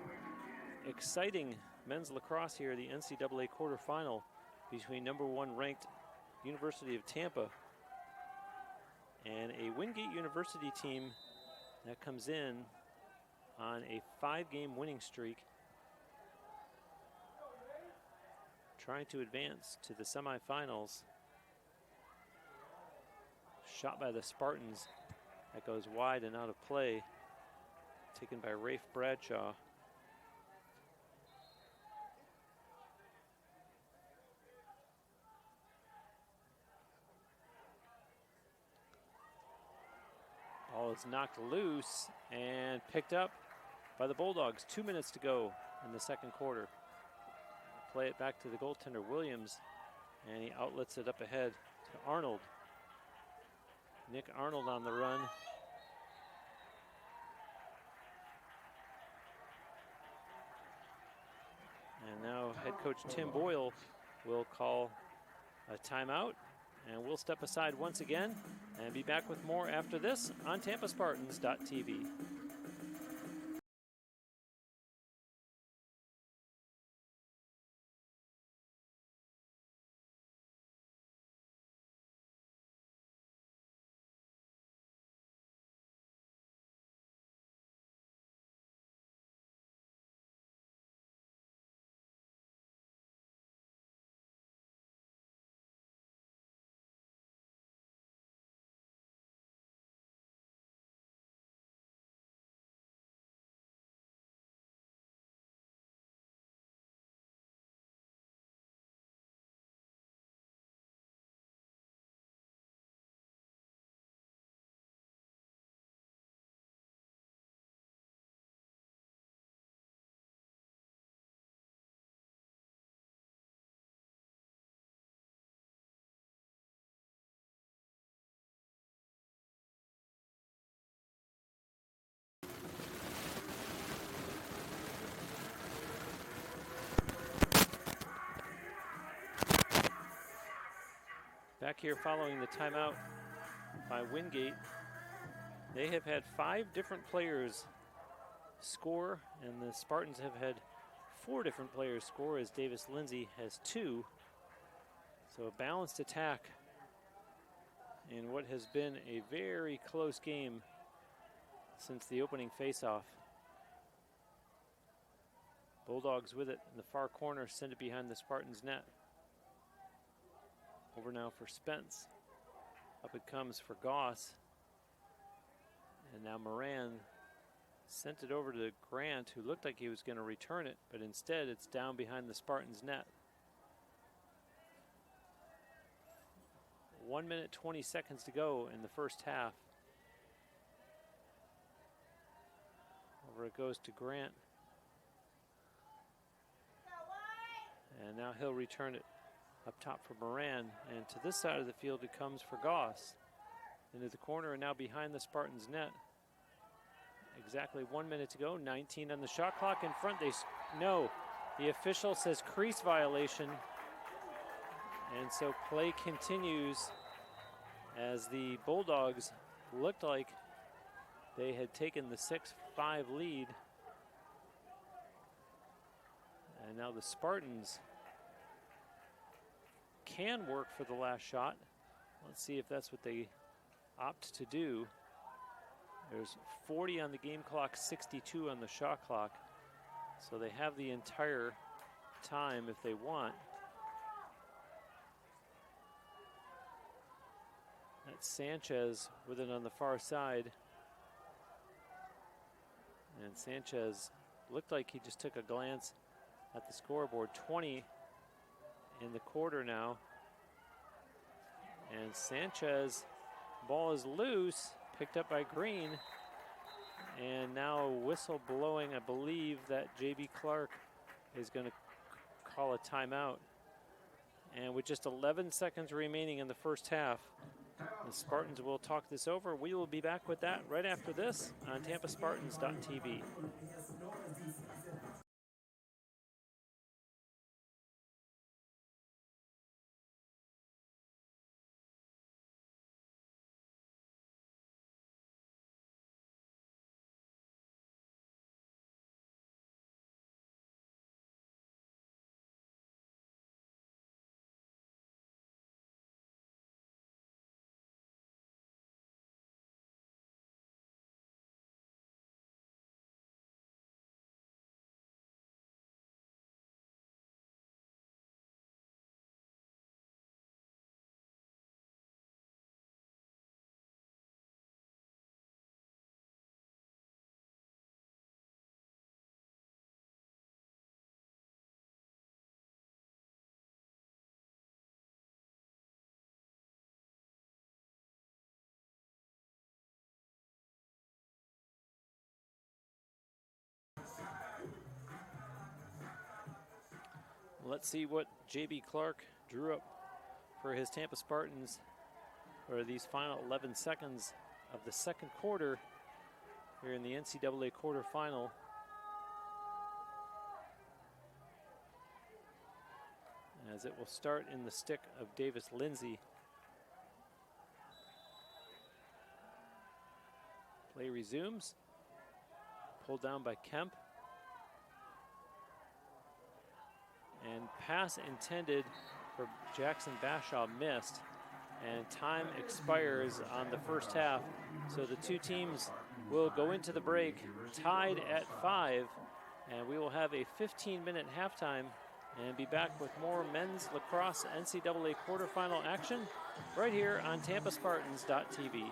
Speaker 2: Exciting men's lacrosse here, the NCAA quarterfinal between #1 ranked University of Tampa and a Wingate University team that comes in on a 5-game winning streak, trying to advance to the semifinals. Shot by the Spartans that goes wide and out of play, taken by Rafe Bradshaw. Ball is knocked loose and picked up by the Bulldogs. 2 minutes to go in the second quarter. Play it back to the goaltender Williams, and he outlets it up ahead to Arnold. Nick Arnold on the run. And now head coach Tim Boyle will call a timeout, and we'll step aside once again and be back with more after this on TampaSpartans.tv. Back here following the timeout by Wingate. They have had 5 different players score, and the Spartans have had 4 different players score, as Davis Lindsay has 2. So a balanced attack in what has been a very close game since the opening faceoff. Bulldogs with it in the far corner, send it behind the Spartans' net. Over now for Spence. Up it comes for Goss. And now Moran sent it over to Grant, who looked like he was going to return it, but instead it's down behind the Spartans' net. 1 minute, 20 seconds to go in the first half. Over it goes to Grant. And now he'll return it up top for Moran, and to this side of the field it comes for Goss. Into the corner and now behind the Spartans' net. Exactly 1 minute to go, 19 on the shot clock in front. No, the official says crease violation, and so play continues as the Bulldogs looked like they had taken the 6-5 lead. And now the Spartans can work for the last shot. Let's see if that's what they opt to do. There's 40 on the game clock, 62 on the shot clock. So they have the entire time if they want. That's Sanchez with it on the far side. And Sanchez looked like he just took a glance at the scoreboard. 20 in the quarter now. And Sanchez, ball is loose, picked up by Green. And now a whistle blowing. I believe that J.B. Clark is going to call a timeout. And with just 11 seconds remaining in the first half, the Spartans will talk this over. We will be back with that right after this on TampaSpartans.tv. Let's see what J.B. Clark drew up for his Tampa Spartans for these final 11 seconds of the second quarter here in the NCAA quarterfinal. as it will start in the stick of Davis Lindsay. Play resumes. Pulled down by Kemp. And pass intended for Jackson Bashaw missed. And time expires on the first half. So the two teams will go into the break tied at 5. And we will have a 15-minute halftime and be back with more men's lacrosse NCAA quarterfinal action right here on TampaSpartans.tv.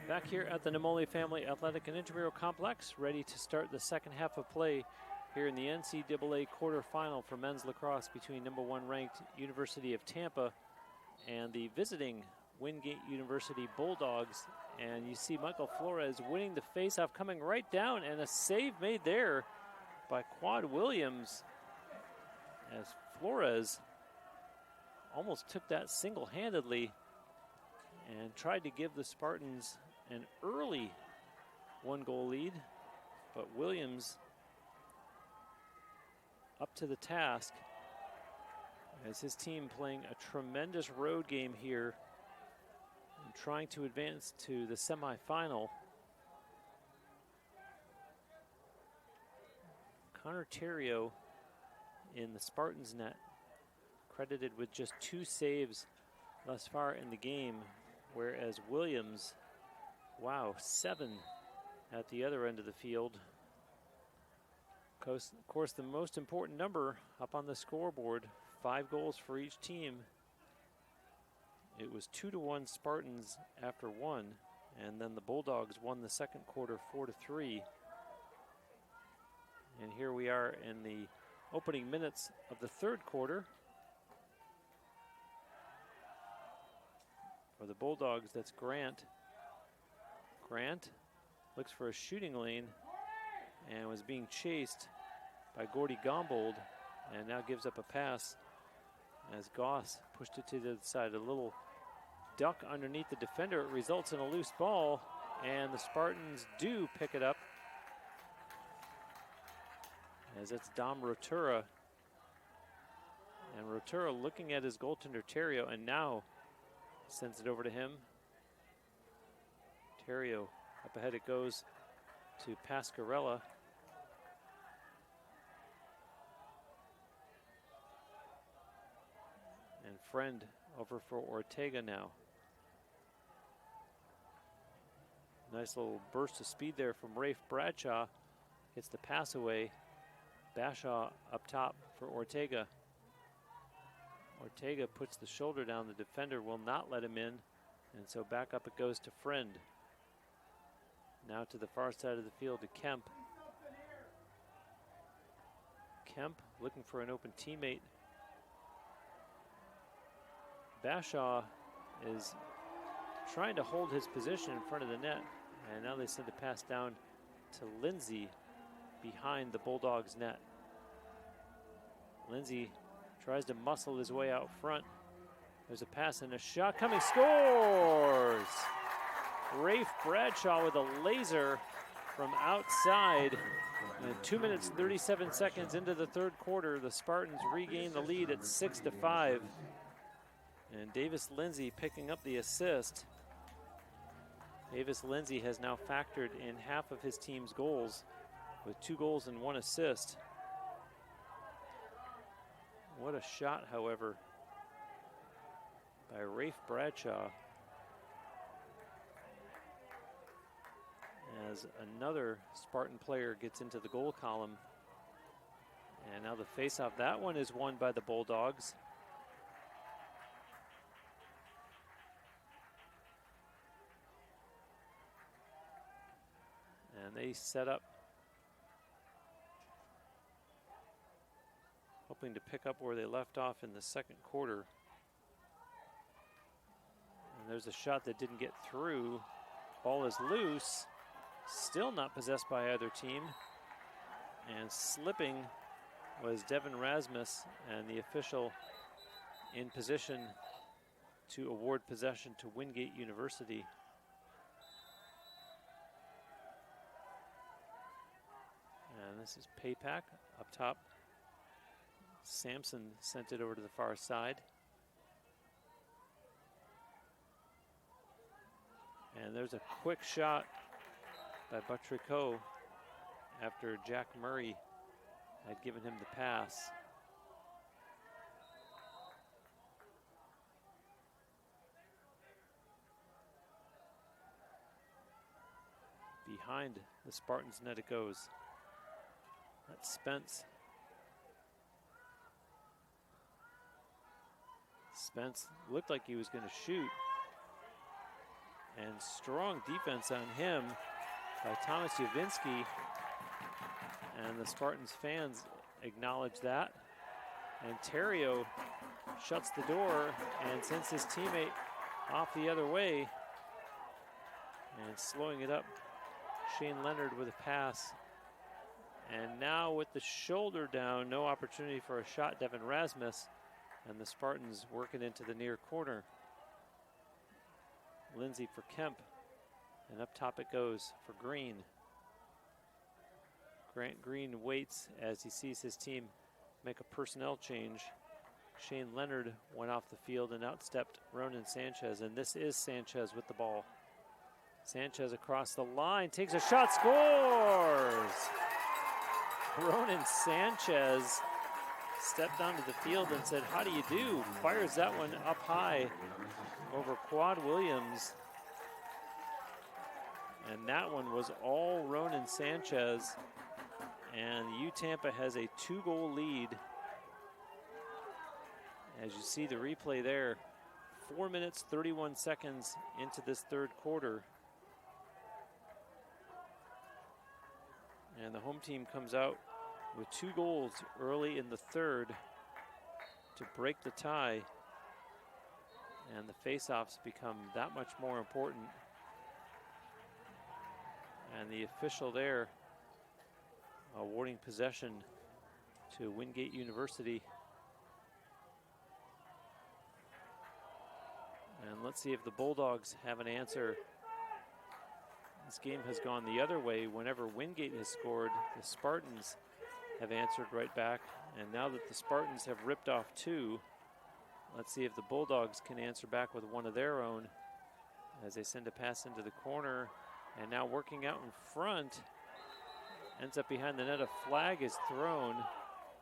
Speaker 2: Back here at the Namoli Family Athletic and Intramural Complex, ready to start the second half of play here in the NCAA quarterfinal for men's lacrosse between number 1 ranked University of Tampa and the visiting Wingate University Bulldogs. And you see Michael Flores winning the faceoff, coming right down, and a save made there by Quad Williams as Flores almost took that single-handedly and tried to give the Spartans an early 1-goal lead, but Williams up to the task as his team playing a tremendous road game here and trying to advance to the semifinal. Connor Terrio in the Spartans net, credited with just 2 saves thus far in the game, whereas Williams, wow, 7 at the other end of the field. Of course, the most important number up on the scoreboard, 5 goals for each team. It was 2-1 Spartans after 1, and then the Bulldogs won the second quarter 4-3. And here we are in the opening minutes of the third quarter. For the Bulldogs, that's Grant. Grant looks for a shooting lane and was being chased by Gordy Gombold, and now gives up a pass as Goss pushed it to the other side. A little duck underneath the defender. It results in a loose ball, and the Spartans do pick it up, as it's Dom Rotura. And Rotura looking at his goaltender Terrio, and now sends it over to him. Terrio, up ahead it goes to Pascarella. And Friend over for Ortega now. Nice little burst of speed there from Rafe Bradshaw. Gets the pass away. Bashaw up top for Ortega. Ortega puts the shoulder down. The defender will not let him in. And so back up it goes to Friend. Now to the far side of the field to Kemp. Kemp looking for an open teammate. Bashaw is trying to hold his position in front of the net. And now they send a pass down to Lindsay behind the Bulldogs net. Lindsay tries to muscle his way out front. There's a pass and a shot coming, scores! Rafe Bradshaw with a laser from outside. And 2 minutes, 37 seconds into the third quarter, the Spartans regain the lead at 6-5. And Davis Lindsay picking up the assist. Davis Lindsay has now factored in half of his team's goals with 2 goals and 1 assist. What a shot, however, by Rafe Bradshaw, as another Spartan player gets into the goal column. And now the faceoff, that one is won by the Bulldogs. And they set up, hoping to pick up where they left off in the second quarter. And there's a shot that didn't get through. Ball is loose, still not possessed by either team. And slipping was Devin Rasmus, and the official in position to award possession to Wingate University. And this is Paypack up top. Sampson sent it over to the far side. And there's a quick shot by Buttrico after Jack Murray had given him the pass. Behind the Spartans net it goes. That's Spence. Spence looked like he was going to shoot. And And strong defense on him by Thomas Yavinsky. And the Spartans fans acknowledge that. And Terrio shuts the door and sends his teammate off the other way. And slowing it up, Shane Leonard with a pass. And now with the shoulder down, no opportunity for a shot, Devin Rasmus. And the Spartans work it into the near corner. Lindsay for Kemp. And up top it goes for Green. Grant Green waits as he sees his team make a personnel change. Shane Leonard went off the field and outstepped Ronan Sanchez, and this is Sanchez with the ball. Sanchez across the line, takes a shot, scores! Ronan Sanchez stepped onto the field and said, how do you do? Fires that one up high over Quad Williams. And that one was all Ronan Sanchez. And U Tampa has a 2-goal lead. As you see the replay there, 4 minutes, 31 seconds into this third quarter. And the home team comes out with 2 goals early in the third to break the tie. And the face-offs become that much more important. And the official there awarding possession to Wingate University. And let's see if the Bulldogs have an answer. This game has gone the other way. Whenever Wingate has scored, the Spartans have answered right back. And now that the Spartans have ripped off 2, let's see if the Bulldogs can answer back with one of their own as they send a pass into the corner. And now working out in front, ends up behind the net. A flag is thrown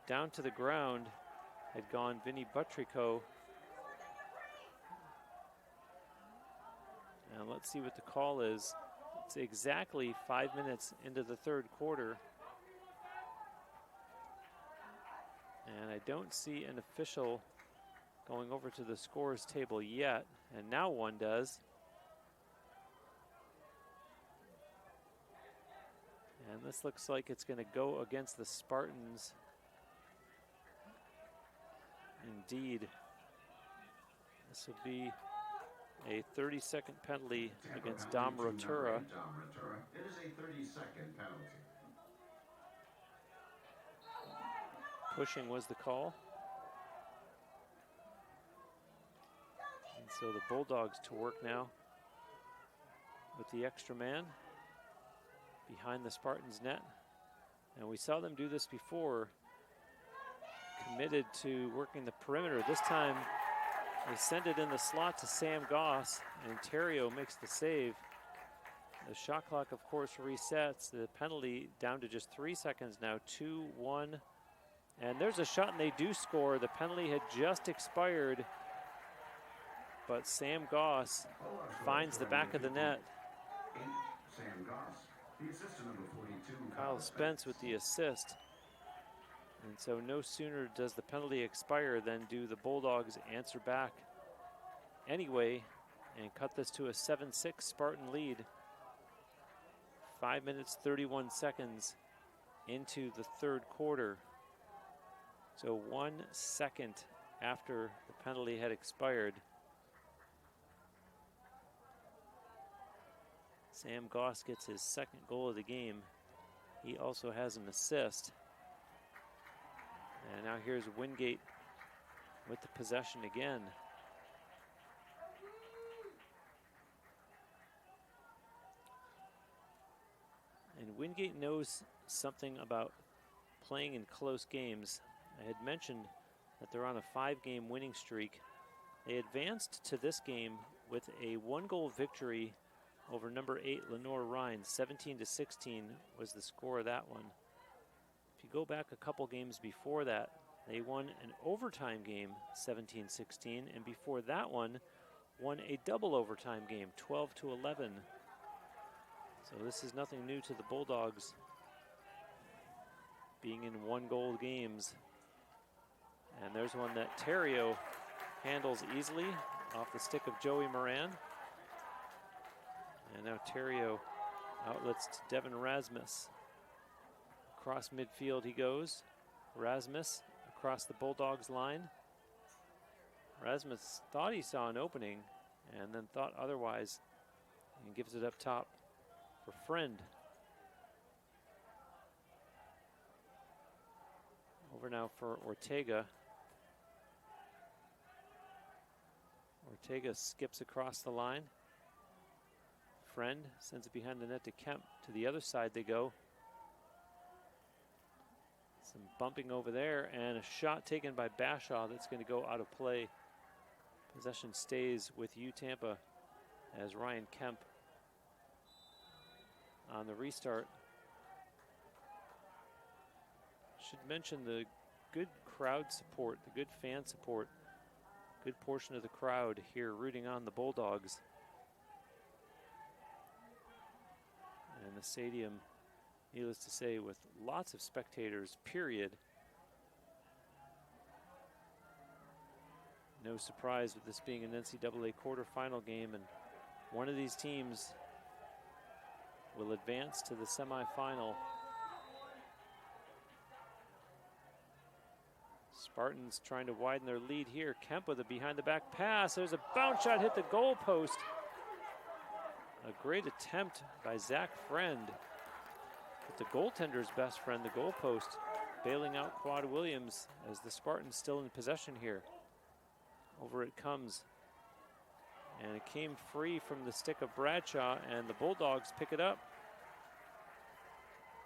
Speaker 2: down to the ground. Had gone Vinny Butrico. And let's see what the call is. It's exactly 5 minutes into the third quarter. And I don't see an official going over to the scores table yet. And now one does. And this looks like it's going to go against the Spartans. Indeed. This will be a 30-second penalty against Dom Rotura.
Speaker 1: It is a 30-second penalty.
Speaker 2: Pushing was the call. And so the Bulldogs to work now with the extra man behind the Spartans net. And we saw them do this before, committed to working the perimeter. This time they send it in the slot to Sam Goss, and Terrio makes the save. The shot clock, of course, resets. The penalty down to just 3 seconds now, 2-1. And there's a shot, and they do score. The penalty had just expired, but Sam Goss finds the back of the net.
Speaker 1: Sam Goss, the assistant number 42.
Speaker 2: Kyle Spence with the assist. And so no sooner does the penalty expire than do the Bulldogs answer back anyway and cut this to a 7-6 Spartan lead. 5 minutes, 31 seconds into the third quarter. So 1 second after the penalty had expired, Sam Goss gets his second goal of the game. He also has an assist. And now here's Wingate with the possession again. And Wingate knows something about playing in close games. I had mentioned that they're on a 5-game winning streak. They advanced to this game with a 1-goal victory over number 8 Lenore Rhines. 17-16 was the score of that one. If you go back a couple games before that, they won an overtime game, 17-16, and before that one, won a double overtime game, 12-11. So this is nothing new to the Bulldogs, being in 1-goal games. And there's one that Terrio handles easily off the stick of Joey Moran. And now Terrio outlets to Devin Rasmus. Across midfield he goes. Rasmus across the Bulldogs line. Rasmus thought he saw an opening and then thought otherwise and gives it up top for Friend. Over now for Ortega. Ortega skips across the line. Friend sends it behind the net to Kemp. To the other side they go. Some bumping over there and a shot taken by Bashaw that's going to go out of play. Possession stays with Tampa as Ryan Kemp on the restart. Should mention the good crowd support, the good fan support. Good portion of the crowd here rooting on the Bulldogs. And the stadium, needless to say, with lots of spectators, period. No surprise with this being an NCAA quarterfinal game, and one of these teams will advance to the semifinal. Spartans trying to widen their lead here. Kemp with a behind-the-back pass. There's a bounce shot, hit the goal post. A great attempt by Zach Friend. But the goaltender's best friend, the goal post, bailing out Quad Williams as the Spartans still in possession here. Over it comes. And it came free from the stick of Bradshaw, and the Bulldogs pick it up.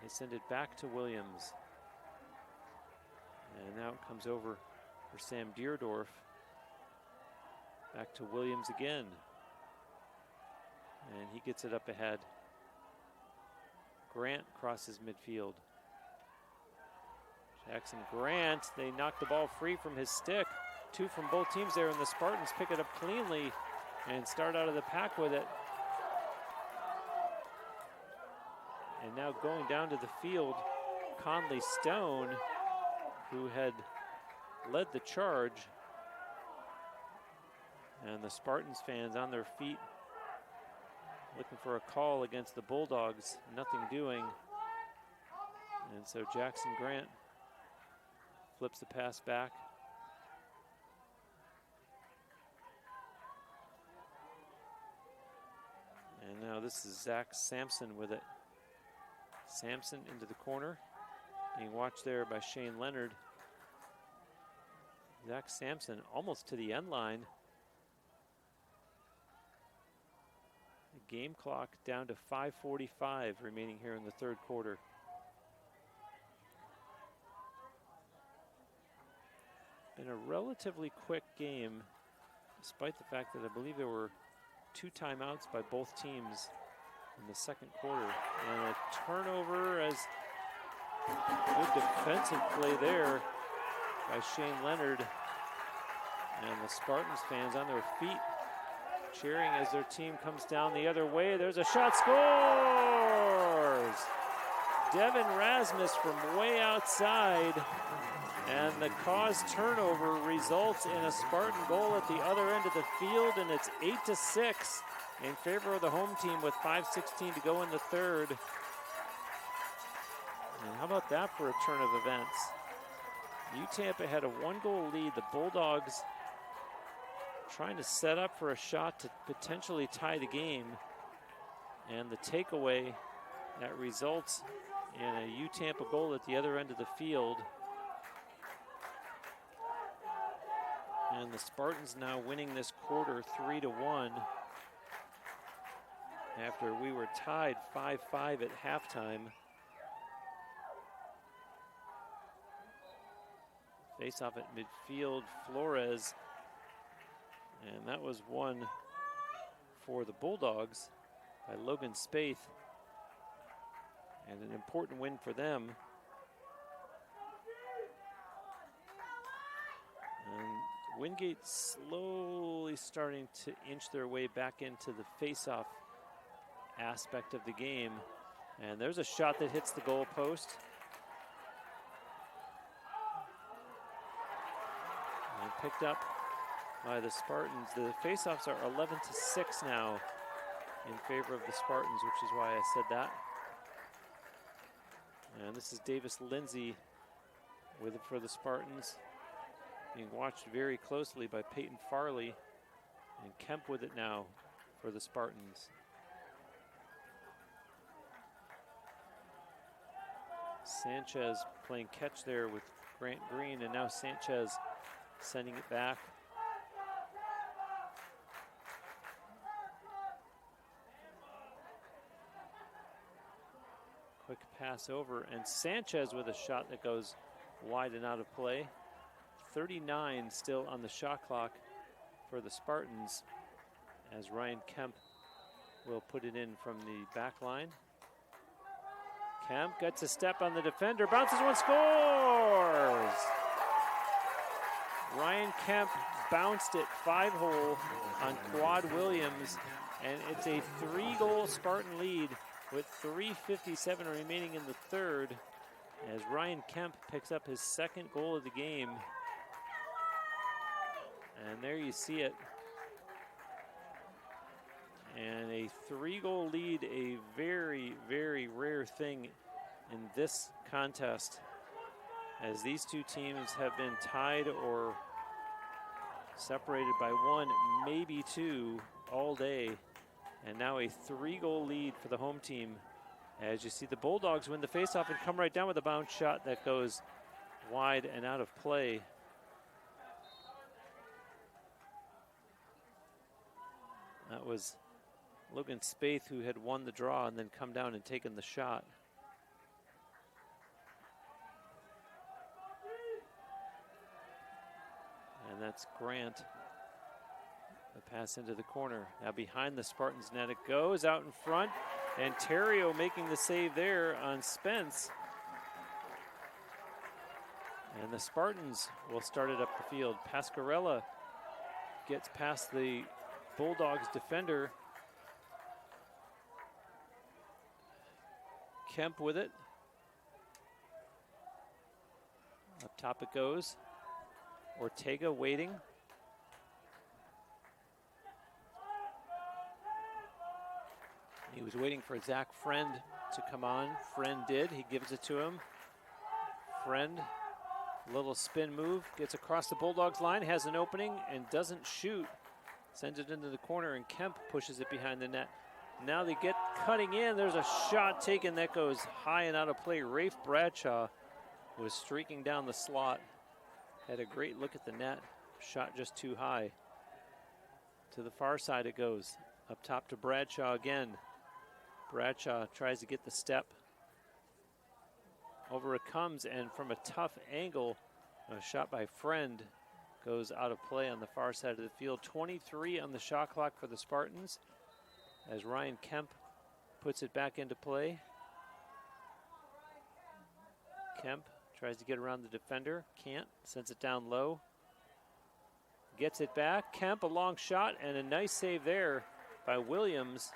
Speaker 2: They send it back to Williams. And now it comes over for Sam Deerdorf. Back to Williams again. And he gets it up ahead. Grant crosses midfield. Jackson Grant, they knock the ball free from his stick. Two from both teams there, and the Spartans pick it up cleanly and start out of the pack with it. And now going down to the field, Conley Stone, who had led the charge. And the Spartans fans on their feet looking for a call against the Bulldogs, nothing doing. And so Jackson Grant flips the pass back. And now this is Zach Sampson with it. Sampson into the corner, being watched there by Shane Leonard. Zach Sampson almost to the end line. The game clock down to 5:45 remaining here in the third quarter. Been a relatively quick game, despite the fact that I believe there were 2 timeouts by both teams in the second quarter. And a turnover as good defensive play there by Shane Leonard. And the Spartans fans on their feet cheering as their team comes down the other way. There's a shot, scores! Devin Rasmus from way outside. And the caused turnover results in a Spartan goal at the other end of the field, and it's 8-6 in favor of the home team with 5:16 to go in the third. And how about that for a turn of events? Tampa had a 1-goal lead. The Bulldogs trying to set up for a shot to potentially tie the game. And the takeaway that results in a Tampa goal at the other end of the field. And the Spartans now winning this quarter 3-1 after we were tied 5-5 at halftime. Face off at midfield, Flores. And that was won for the Bulldogs by Logan Spaeth. And an important win for them. And Wingate slowly starting to inch their way back into the face-off aspect of the game. And there's a shot that hits the goal post. And picked up by the Spartans. The face-offs are 11-6 now in favor of the Spartans, which is why I said that. And this is Davis Lindsay with it for the Spartans, being watched very closely by Peyton Farley, and Kemp with it now for the Spartans. Sanchez playing catch there with Grant Green, and now Sanchez sending it back. Quick pass over, and Sanchez with a shot that goes wide and out of play. 39 still on the shot clock for the Spartans, as Ryan Kemp will put it in from the back line. Kemp gets a step on the defender, bounces one, scores! Ryan Kemp bounced it 5-hole on Quad Williams, and it's a 3-goal Spartan lead with 3:57 remaining in the third, as Ryan Kemp picks up his second goal of the game. And there you see it. And a 3-goal lead, a very, very rare thing in this contest, as these two teams have been tied or separated by one, maybe two, all day. And now a 3-goal lead for the home team, as you see the Bulldogs win the faceoff and come right down with a bounce shot that goes wide and out of play. That was Logan Spaeth, who had won the draw and then come down and taken the shot. And that's Grant. The pass into the corner. Now behind the Spartans net it goes, out in front, and Terrio making the save there on Spence. And the Spartans will start it up the field. Pasquarella gets past the Bulldogs defender. Kemp with it. Up top it goes. Ortega waiting. He was waiting for Zach Friend to come on. Friend did. He gives it to him. Friend, little spin move, gets across the Bulldogs line, has an opening and doesn't shoot. Sends it into the corner, and Kemp pushes it behind the net. Now they get cutting in. There's a shot taken that goes high and out of play. Rafe Bradshaw was streaking down the slot. Had a great look at the net. Shot just too high. To the far side it goes. Up top to Bradshaw again. Bradshaw tries to get the step. Over it comes, and from a tough angle, a shot by Friend goes out of play on the far side of the field. 23 on the shot clock for the Spartans, as Ryan Kemp puts it back into play. Kemp tries to get around the defender, can't, sends it down low. Gets it back, Kemp, a long shot, and a nice save there by Williams.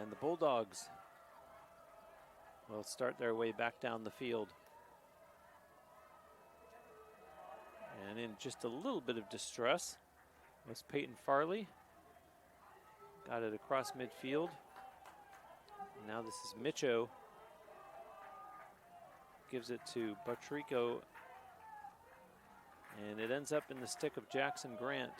Speaker 2: And the Bulldogs will start their way back down the field. And in just a little bit of distress was Peyton Farley. Got it across midfield. Now this is Micho. Gives it to Patrico. And it ends up in the stick of Jackson Grant.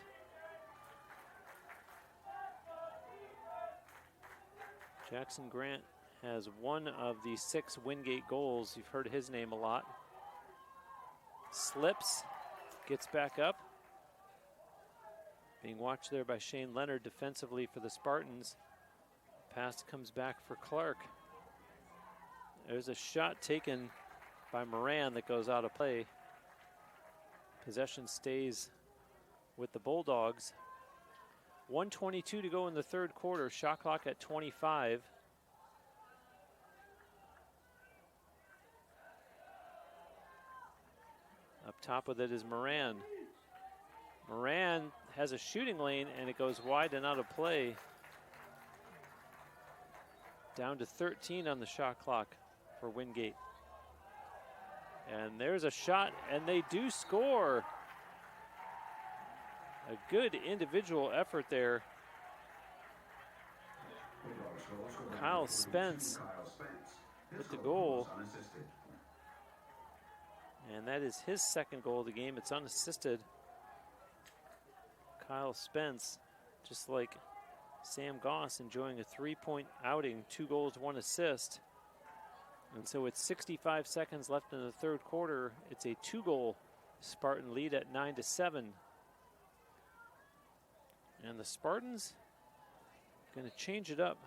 Speaker 2: Jackson Grant has one of the 6 Wingate goals. You've heard his name a lot. Slips, gets back up. Being watched there by Shane Leonard defensively for the Spartans. Pass comes back for Clark. There's a shot taken by Moran that goes out of play. Possession stays with the Bulldogs. 1:22 to go in the third quarter. Shot clock at 25. Up top with it is Moran. Moran has a shooting lane, and it goes wide and out of play. Down to 13 on the shot clock for Wingate. And there's a shot, and they do score. a good individual effort there. Kyle Spence with the goal. And that is his second goal of the game. It's unassisted. Kyle Spence, just like Sam Goss, enjoying a 3-point outing, 2 goals, 1 assist. And so with 65 seconds left in the third quarter, it's a 2-goal Spartan lead at 9-7. And the Spartans going to change it up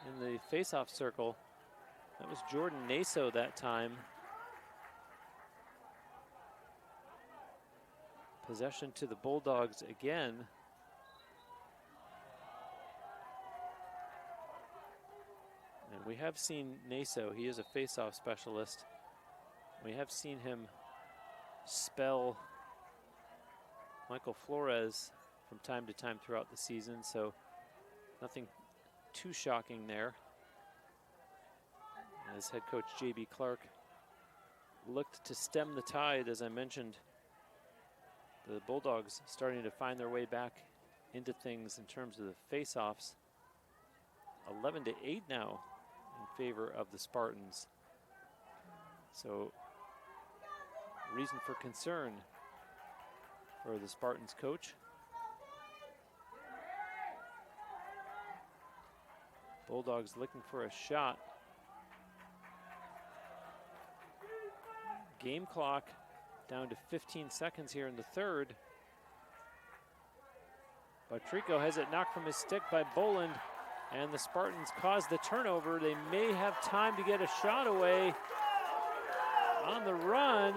Speaker 2: in the face-off circle. That was Jordan Naso that time. Possession to the Bulldogs again. And we have seen Naso, he is a face-off specialist. We have seen him spell Michael Flores from time to time throughout the season, so nothing too shocking there. As head coach J.B. Clark looked to stem the tide, as I mentioned, the Bulldogs starting to find their way back into things in terms of the face-offs. 11-8 now in favor of the Spartans. So, reason for concern for the Spartans coach. Bulldogs looking for a shot. Game clock down to 15 seconds here in the third. Patrico has it knocked from his stick by Boland, and the Spartans cause the turnover. They may have time to get a shot away on the run,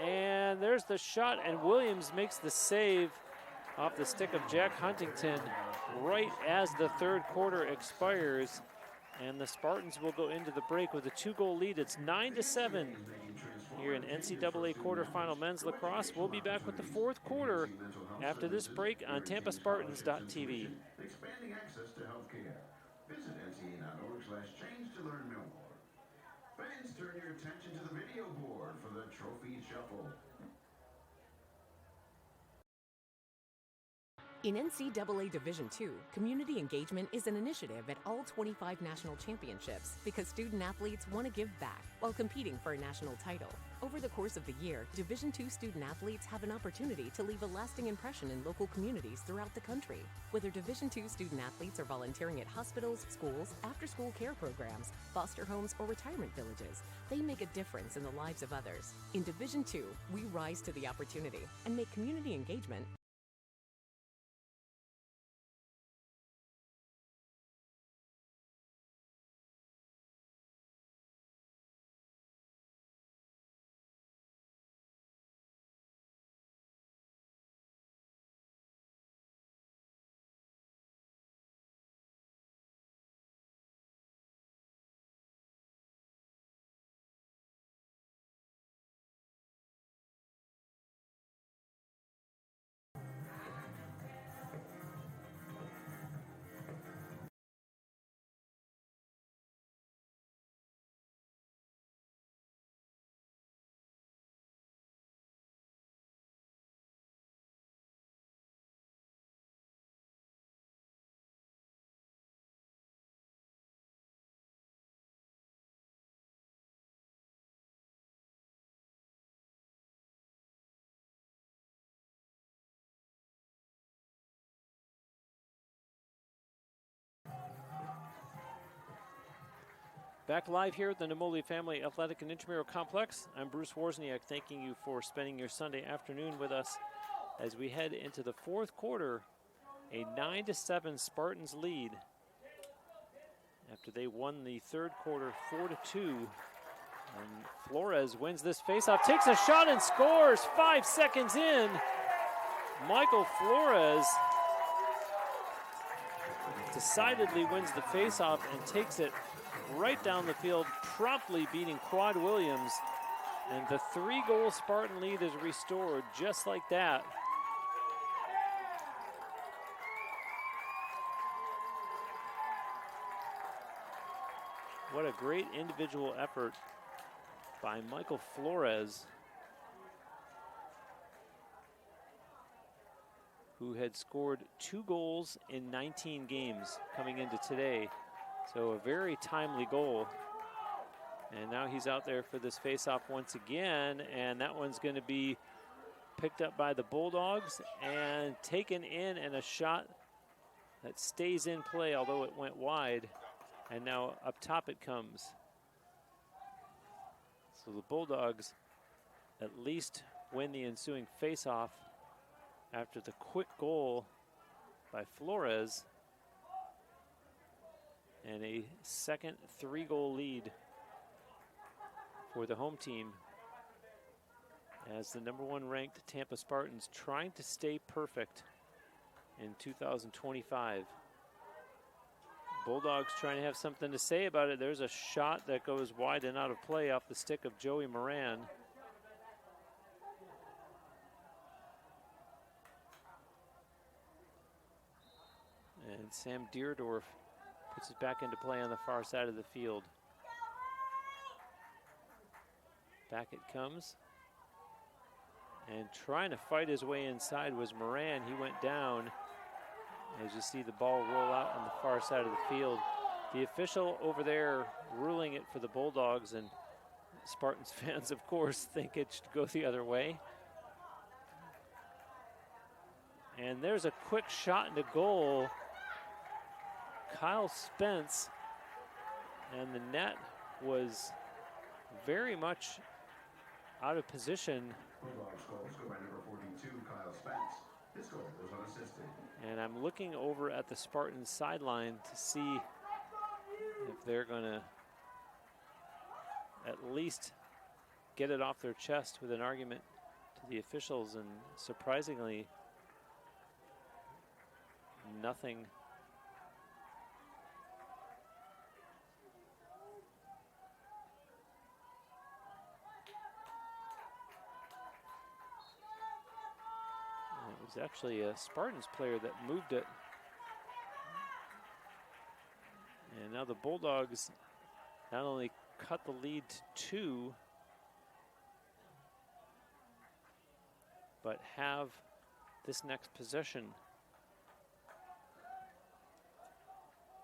Speaker 2: and there's the shot, and Williams makes the save off the stick of Jack Huntington right as the third quarter expires, and the Spartans will go into the break with a 2-goal lead. It's 9-7 here in NCAA quarterfinal men's lacrosse. We'll be back with the fourth quarter after this break on TampaSpartans.tv.
Speaker 1: Expanding access to healthcare. Visit NCAA.org/change to learn more. Fans, turn your attention to the video board for the Trophy Shuffle.
Speaker 3: In NCAA Division II, community engagement is an initiative at all 25 national championships because student athletes want to give back while competing for a national title. Over the course of the year, Division II student athletes have an opportunity to leave a lasting impression in local communities throughout the country. Whether Division II student athletes are volunteering at hospitals, schools, after-school care programs, foster homes, or retirement villages, they make a difference in the lives of others. In Division II, we rise to the opportunity and make community engagement
Speaker 2: Back live here at the Namoli Family Athletic and Intramural Complex. I'm Bruce Wozniak, thanking you for spending your Sunday afternoon with us as we head into the fourth quarter. A 9-7 Spartans lead after they won the third quarter 4-2. And Flores wins this faceoff, takes a shot and scores 5 seconds in. Michael Flores decidedly wins the faceoff and takes it right down the field, promptly beating Quad Williams. And the 3-goal Spartan lead is restored just like that. What a great individual effort by Michael Flores. who had scored 2 goals in 19 games coming into today. So a very timely goal. And now he's out there for this faceoff once again, and that one's going to be picked up by the Bulldogs and taken in, and a shot that stays in play, although it went wide. And now up top it comes. So the Bulldogs at least win the ensuing faceoff after the quick goal by Flores, and a second 3-goal lead for the home team as the #1 ranked Tampa Spartans trying to stay perfect in 2025. Bulldogs trying to have something to say about it. There's a shot that goes wide and out of play off the stick of Joey Moran. And Sam Deerdorf puts it back into play on the far side of the field. Back it comes. And trying to fight his way inside was Moran. He went down. As you see the ball roll out on the far side of the field. The official over there ruling it for the Bulldogs, and Spartans fans, of course, think it should go the other way. And there's a quick shot into goal. Kyle Spence, and the net was very much out of position.
Speaker 1: Bulldogs goal scored by number 42, Kyle Spence. His goal was unassisted.
Speaker 2: And I'm looking over at the Spartans sideline to see if they're going to at least get it off their chest with an argument to the officials, and surprisingly, nothing. It was actually a Spartans player that moved it. And now the Bulldogs not only cut the lead to 2, but have this next possession.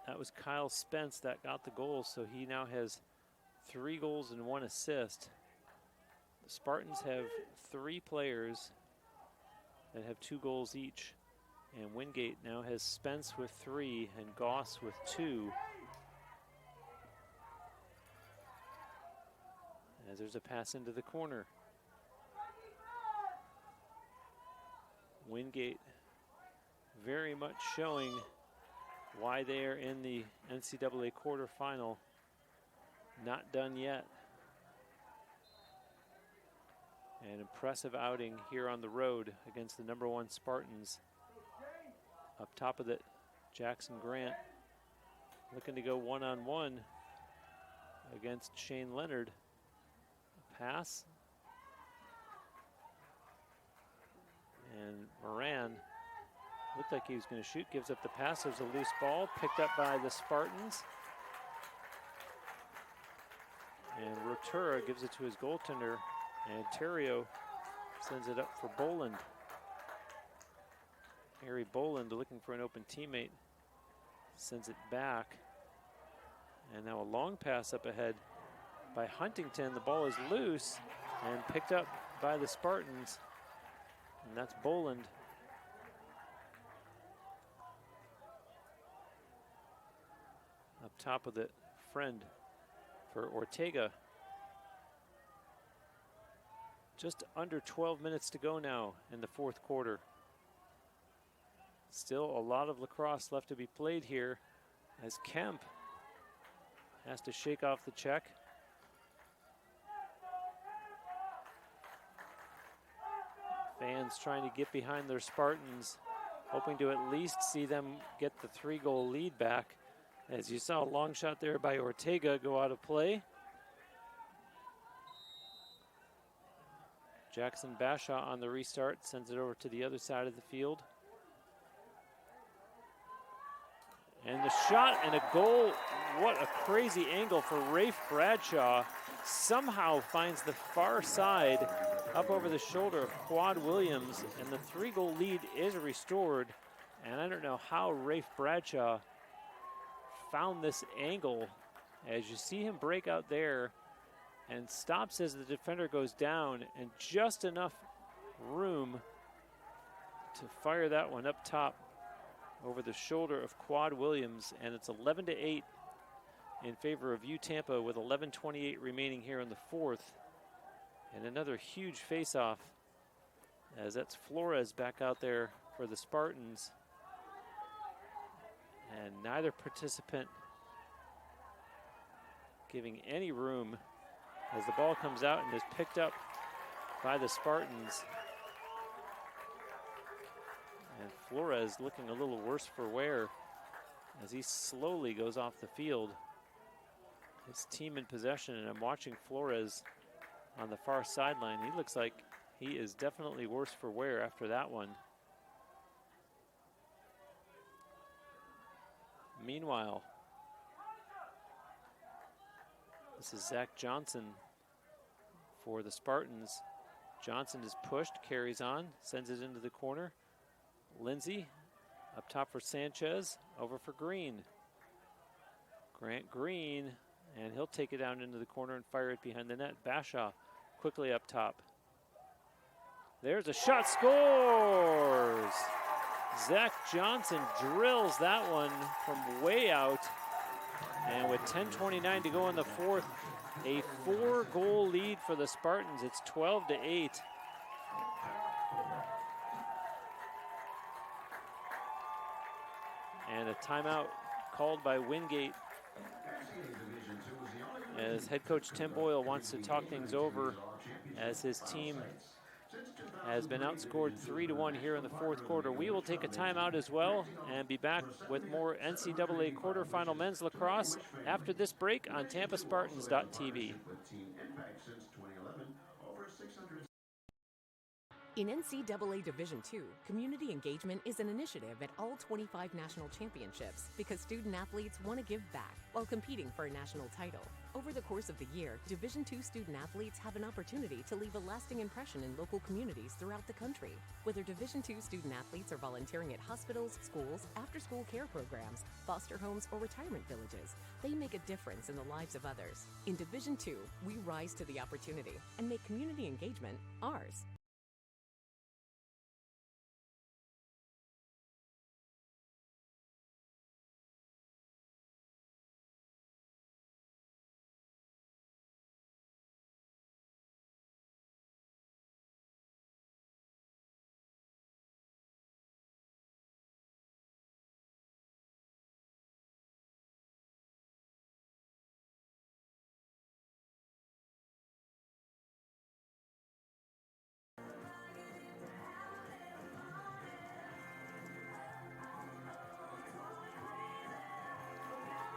Speaker 2: That was Kyle Spence that got the goal, so he now has 3 goals and 1 assist. The Spartans have 3 players that have 2 goals each, and Wingate now has Spence with 3 and Goss with 2. As there's a pass into the corner. Wingate very much showing why they are in the NCAA quarterfinal. Not done yet. An impressive outing here on the road against the #1 Spartans. Up top of it, Jackson Grant looking to go one-on-one against Shane Leonard. A pass. And Moran looked like he was going to shoot, gives up the pass. There's a loose ball picked up by the Spartans. And Rotura gives it to his goaltender, and Terrio sends it up for Boland. Harry Boland, looking for an open teammate, sends it back. And now a long pass up ahead by Huntington. The ball is loose and picked up by the Spartans. And that's Boland. Up top of the friend for Ortega. Just under 12 minutes to go now in the 4th quarter. Still a lot of lacrosse left to be played here as Kemp has to shake off the check. Fans trying to get behind their Spartans, hoping to at least see them get the 3-goal lead back. As you saw, a long shot there by Ortega go out of play. Jackson Bashaw on the restart, sends it over to the other side of the field. And the shot and a goal. What a crazy angle for Rafe Bradshaw. Somehow finds the far side up over the shoulder of Quad Williams, and the 3-goal lead is restored. And I don't know how Rafe Bradshaw found this angle, as you see him break out there and stops as the defender goes down, and just enough room to fire that one up top over the shoulder of Quad Williams. And it's 11-8 in favor of U Tampa with 11:28 remaining here in the fourth. And another huge face-off, as that's Flores back out there for the Spartans. And neither participant giving any room as the ball comes out and is picked up by the Spartans. And Flores looking a little worse for wear as he slowly goes off the field. His team in possession, and I'm watching Flores on the far sideline. He looks like he is definitely worse for wear after that one. Meanwhile, this is Zach Johnson for the Spartans. Johnson is pushed, carries on, sends it into the corner. Lindsay up top for Sanchez, over for Green. Grant Green, and he'll take it down into the corner and fire it behind the net. Bashaw quickly up top. There's a shot, scores! Zach Johnson drills that one from way out. And with 10:29 to go in the fourth, a 4-goal lead for the Spartans. It's 12-8. And a timeout called by Wingate, as head coach Tim Boyle wants to talk things over, as his team has been outscored 3-1 here in the fourth quarter. We will take a timeout as well and be back with more NCAA quarterfinal men's lacrosse after this break on TampaSpartans.tv.
Speaker 3: In NCAA Division II, community engagement is an initiative at all 25 national championships because student athletes want to give back while competing for a national title. Over the course of the year, Division II student athletes have an opportunity to leave a lasting impression in local communities throughout the country. Whether Division II student athletes are volunteering at hospitals, schools, after-school care programs, foster homes, or retirement villages, they make a difference in the lives of others. In Division II, we rise to the opportunity and make community engagement ours.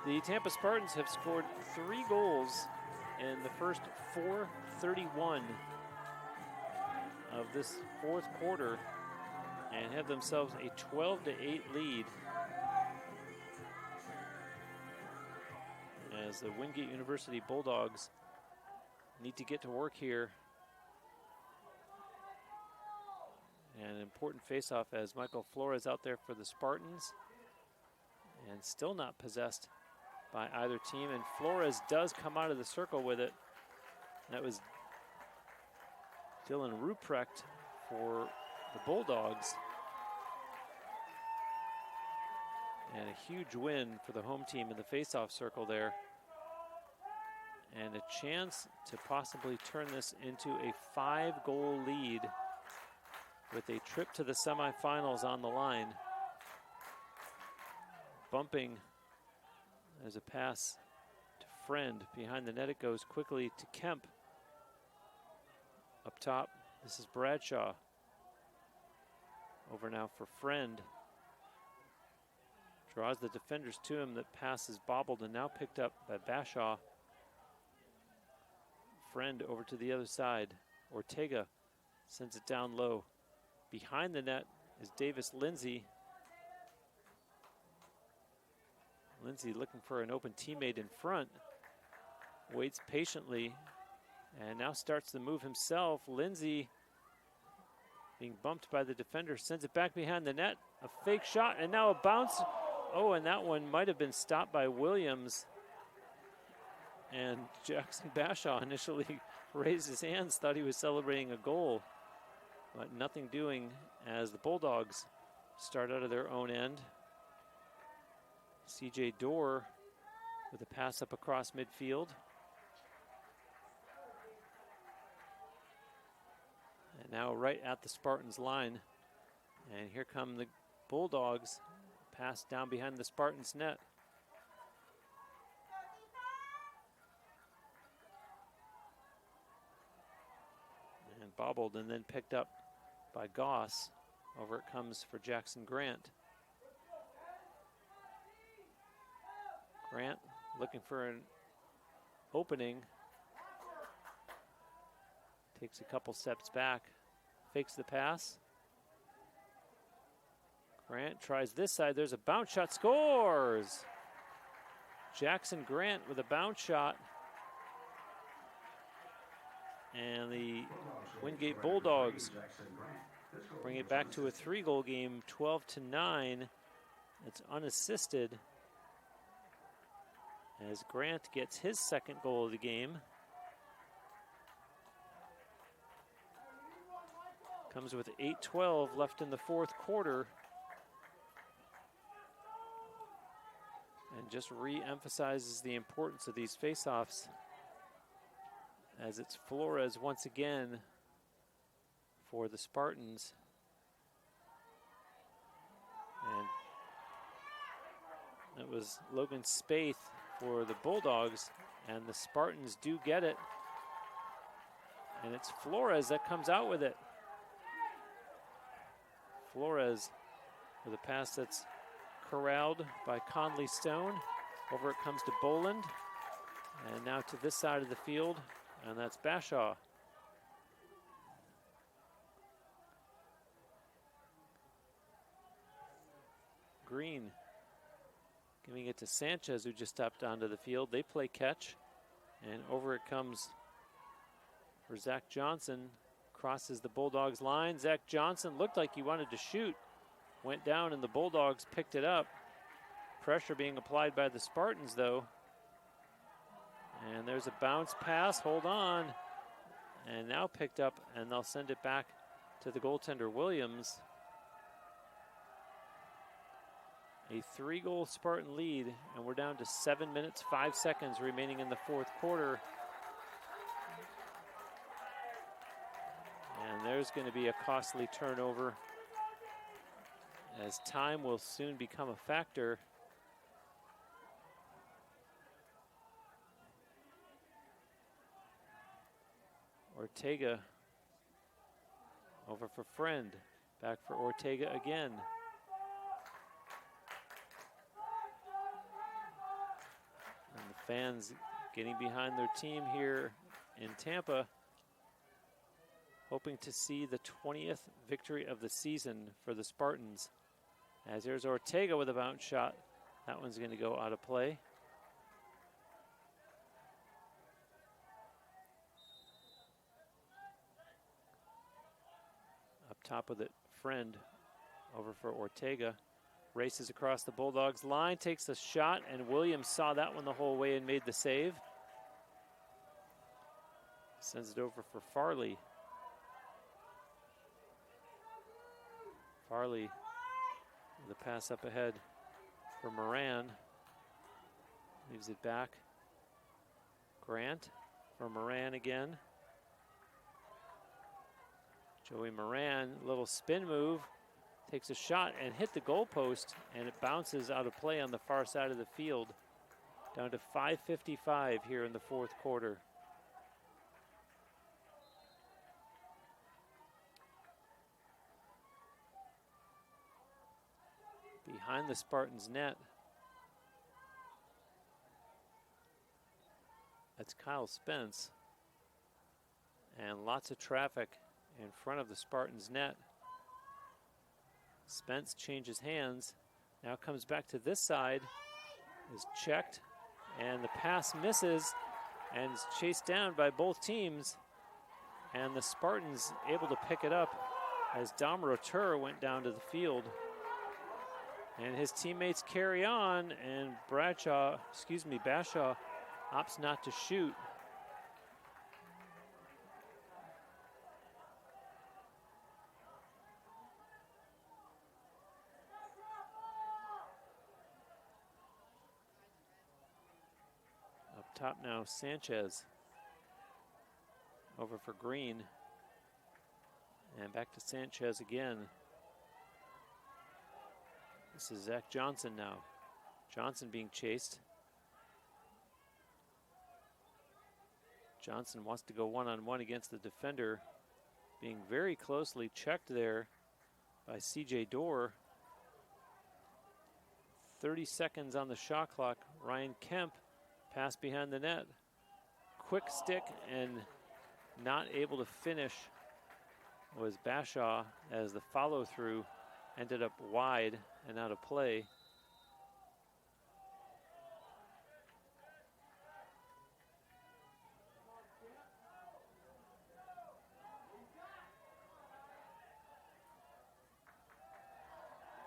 Speaker 2: The Tampa Spartans have scored 3 goals in the first 4:31 of this fourth quarter and have themselves a 12-8 lead, as the Wingate University Bulldogs need to get to work here. And an important face-off as Michael Flores out there for the Spartans, and still not possessed by either team, and Flores does come out of the circle with it. That was Dylan Ruprecht for the Bulldogs. And a huge win for the home team in the face-off circle there. And a chance to possibly turn this into a 5-goal lead with a trip to the semifinals on the line. Bumping. There's a pass to Friend. Behind the net it goes quickly to Kemp. Up top, this is Bradshaw. Over now for Friend. Draws the defenders to him. That pass is bobbled and now picked up by Bashaw. Friend over to the other side. Ortega sends it down low. Behind the net is Davis Lindsay. Lindsay looking for an open teammate in front. Waits patiently And now starts the move himself. Lindsay being bumped by the defender, sends it back behind the net. A fake shot, and now a bounce. Oh, and that one might have been stopped by Williams. And Jackson Bashaw initially raised his hands, thought he was celebrating a goal. But nothing doing as the Bulldogs start out of their own end. CJ Dorr with a pass up across midfield. And now right at the Spartans line. And here come the Bulldogs. Pass down behind the Spartans net. And bobbled and then picked up by Goss. Over it comes for Jackson Grant. Grant looking for an opening. Takes a couple steps back. Fakes the pass. Grant tries this side. There's a bounce shot. Scores! Jackson Grant with a bounce shot. And the Wingate Bulldogs bring it back to a 3-goal game, 12-9. It's unassisted as Grant gets his second goal of the game. Comes with 8:12 left in the fourth quarter. And just re-emphasizes the importance of these face-offs as it's Flores once again for the Spartans. And it was Logan Spaeth for the Bulldogs, and the Spartans do get it. And it's Flores that comes out with it. Flores with a pass that's corralled by Conley Stone. Over it comes to Boland. And now to this side of the field, and that's Bashaw. Green giving it to Sanchez, who just stepped onto the field. They play catch, and over it comes for Zach Johnson. Crosses the Bulldogs line. Zach Johnson looked like he wanted to shoot. Went down and the Bulldogs picked it up. Pressure being applied by the Spartans though. And there's a bounce pass, hold on. And now picked up, and they'll send it back to the goaltender Williams. A 3-goal Spartan lead, and we're down to 7 minutes, 5 seconds remaining in the fourth quarter. And there's going to be a costly turnover as time will soon become a factor. Ortega over for Friend. Back for Ortega again. And the fans getting behind their team here in Tampa, hoping to see the 20th victory of the season for the Spartans. As there's Ortega with a bounce shot. That one's going to go out of play. Up top with it, Friend over for Ortega. Races across the Bulldogs line, takes a shot, and Williams saw that one the whole way and made the save. Sends it over for Farley. Farley with a pass up ahead for Moran. Leaves it back. Grant for Moran again. Joey Moran, little spin move, takes a shot and hit the goalpost, and it bounces out of play on the far side of the field. Down to 5:55 here in the fourth quarter. Behind the Spartans' net, that's Kyle Spence. And lots of traffic in front of the Spartans' net. Spence changes hands, now comes back to this side, is checked, and the pass misses, and is chased down by both teams. And the Spartans able to pick it up as Dom Rotur went down to the field. And his teammates carry on, and Bashaw opts not to shoot. Up top now, Sanchez over for Green. And back to Sanchez again. This is Zach Johnson now. Johnson being chased. Johnson wants to go one-on-one against the defender, being very closely checked there by CJ Dorr. 30 seconds on the shot clock. Ryan Kemp pass behind the net. Quick stick and not able to finish was Bashaw, as the follow-through ended up wide and out of play.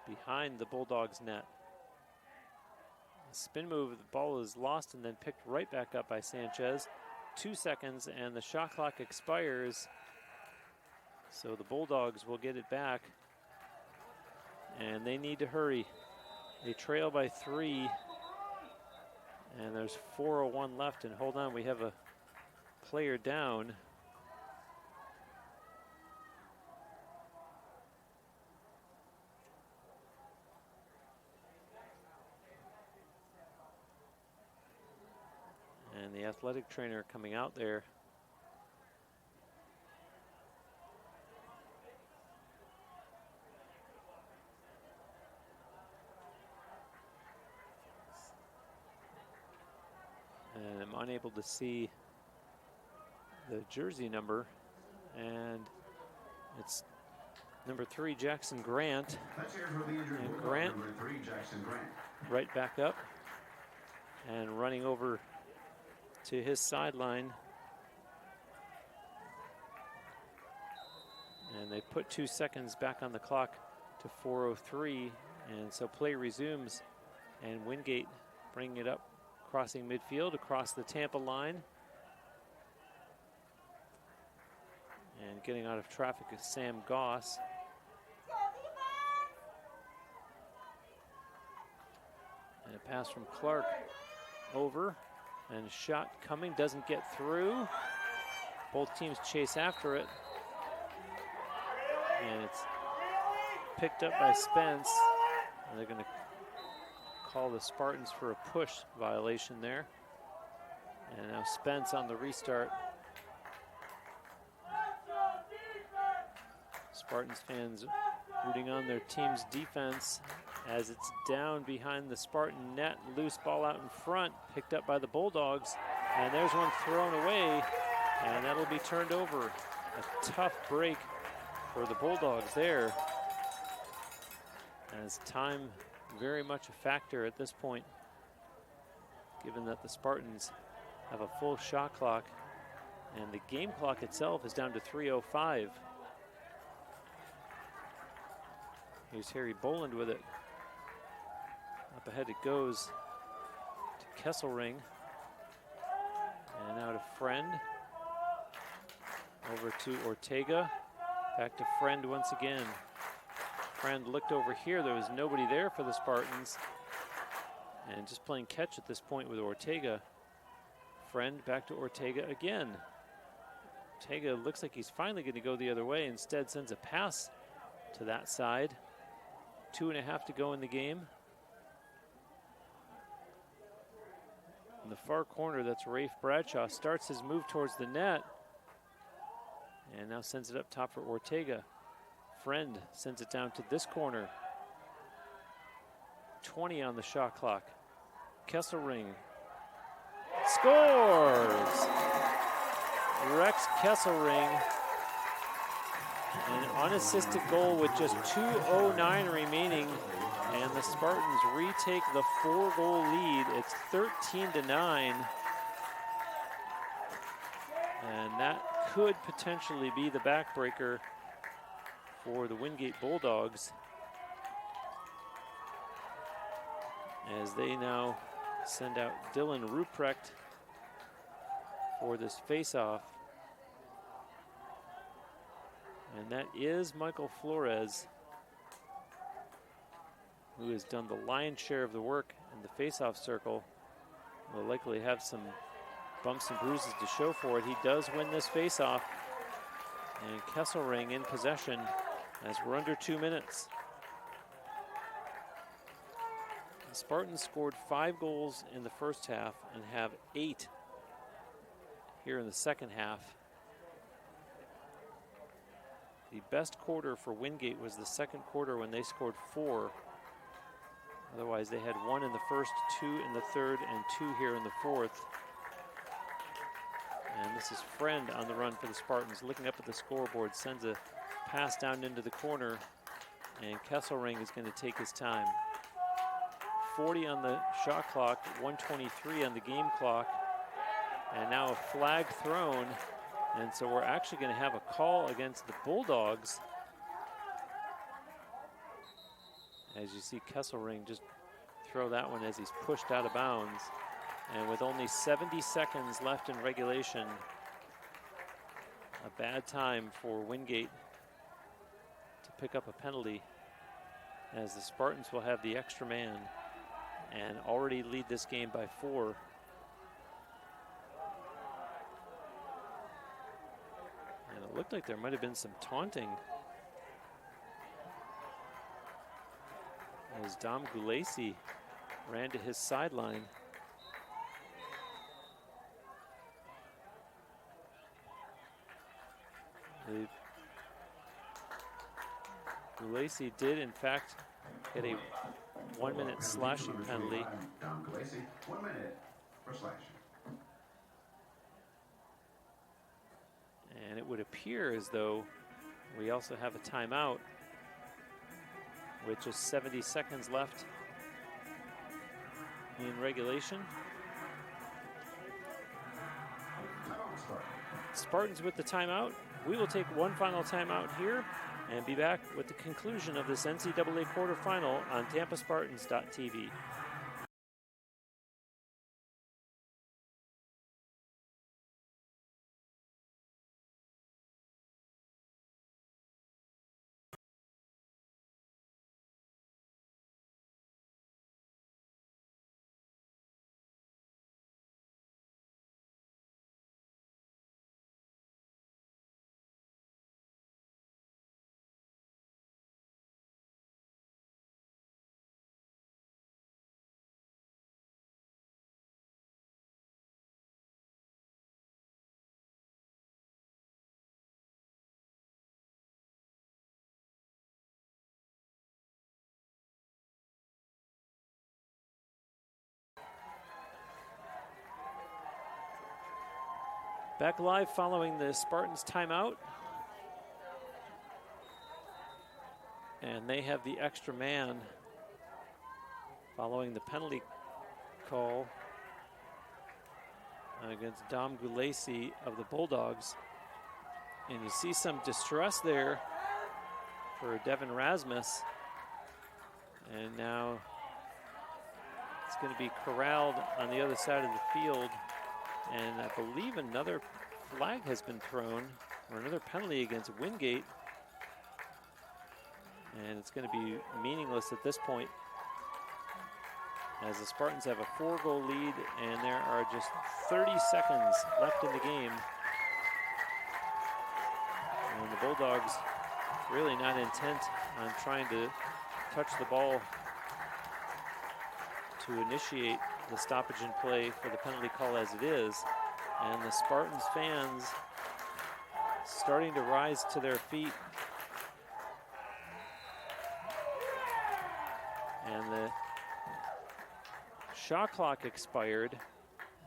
Speaker 2: Behind the Bulldogs' net. A spin move, the ball is lost and then picked right back up by Sanchez. 2 seconds and the shot clock expires. So the Bulldogs will get it back. And they need to hurry. They trail by 3. And there's 4:01 left. And hold on, we have a player down. And the athletic trainer coming out there. And I'm unable to see the jersey number, and it's number 3, Jackson Grant. And Grant,
Speaker 1: number 3, Jackson Grant.
Speaker 2: Right back up and running over to his sideline. And they put 2 seconds back on the clock to 4:03, and so play resumes, and Wingate bringing it up, crossing midfield across the Tampa line. And getting out of traffic is Sam Goss. And a pass from Clark over, and a shot coming, doesn't get through. Both teams chase after it. And it's picked up by Spence. And they're going to call the Spartans for a push violation there. And now Spence on the restart. Spartans fans rooting on their team's defense as it's down behind the Spartan net. Loose ball out in front, picked up by the Bulldogs. And there's one thrown away, and that'll be turned over. A tough break for the Bulldogs there, as time very much a factor at this point, given that the Spartans have a full shot clock and the game clock itself is down to 3:05. Here's Harry Boland with it. Up ahead it goes to Kesselring. And now to Friend. Over to Ortega. Back to Friend once again. Friend looked over here. There was nobody there for the Spartans. And just playing catch at this point with Ortega. Friend back to Ortega again. Ortega looks like he's finally going to go the other way. Instead sends a pass to that side. 2.5 to go in the game. In the far corner, that's Rafe Bradshaw. Starts his move towards the net. And now sends it up top for Ortega. Friend sends it down to this corner. 20 on the shot clock. Kesselring scores! Rex Kesselring. An unassisted goal with just 2:09 remaining. And the Spartans retake the 4-goal lead. It's 13-9. And that could potentially be the backbreaker for the Wingate Bulldogs, as they now send out Dylan Ruprecht for this face-off. And that is Michael Flores, who has done the lion's share of the work in the face-off circle. Will likely have some bumps and bruises to show for it. He does win this face-off, and Kesselring in possession as we're under 2 minutes. The Spartans scored 5 goals in the first half and have 8 here in the second half. The best quarter for Wingate was the second quarter when they scored 4. Otherwise, they had 1 in the first, 2 in the third, and 2 here in the fourth. And this is Friend on the run for the Spartans, looking up at the scoreboard, sends a pass down into the corner, and Kesselring is going to take his time. 40 on the shot clock, 1:23 on the game clock, and now a flag thrown. And so we're actually going to have a call against the Bulldogs. As you see Kesselring just throw that one as he's pushed out of bounds. And with only 70 seconds left in regulation, a bad time for Wingate to pick up a penalty, as the Spartans will have the extra man and already lead this game by 4. And it looked like there might have been some taunting as Dom Gulasi ran to his sideline. Gulasi did, in fact, get a 1-minute slashing penalty.
Speaker 1: Dom Gulasi, 1 minute for slashing.
Speaker 2: And it would appear as though we also have a timeout with just 70 seconds left in regulation. Spartans with the timeout. We will take one final timeout here and be back with the conclusion of this NCAA quarterfinal on TampaSpartans.tv. Back live following the Spartans timeout. And they have the extra man following the penalty call against Dom Gulasi of the Bulldogs. And you see some distress there for Devin Rasmus. And now it's going to be corralled on the other side of the field. And I believe another flag has been thrown, or another penalty against Wingate. And it's going to be meaningless at this point, as the Spartans have a 4-goal lead and there are just 30 seconds left in the game. And the Bulldogs really not intent on trying to touch the ball to initiate the stoppage in play for the penalty call as it is. And the Spartans fans starting to rise to their feet. And the shot clock expired,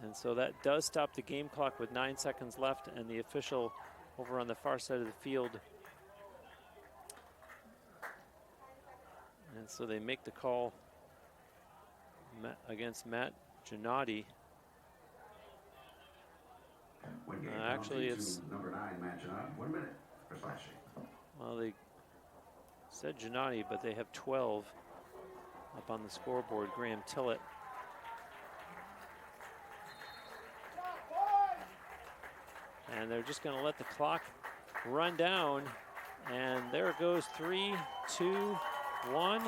Speaker 2: and so that does stop the game clock with 9 seconds left, and the official over on the far side of the field. And so they make the call against Matt Gennady. Actually, it's
Speaker 1: number 9 matching up. 1 minute for slashing.
Speaker 2: Well, they said Giannotti, but they have 12 up on the scoreboard. Graham Tillett. And they're just going to let the clock run down. And there it goes, 3, 2, 1.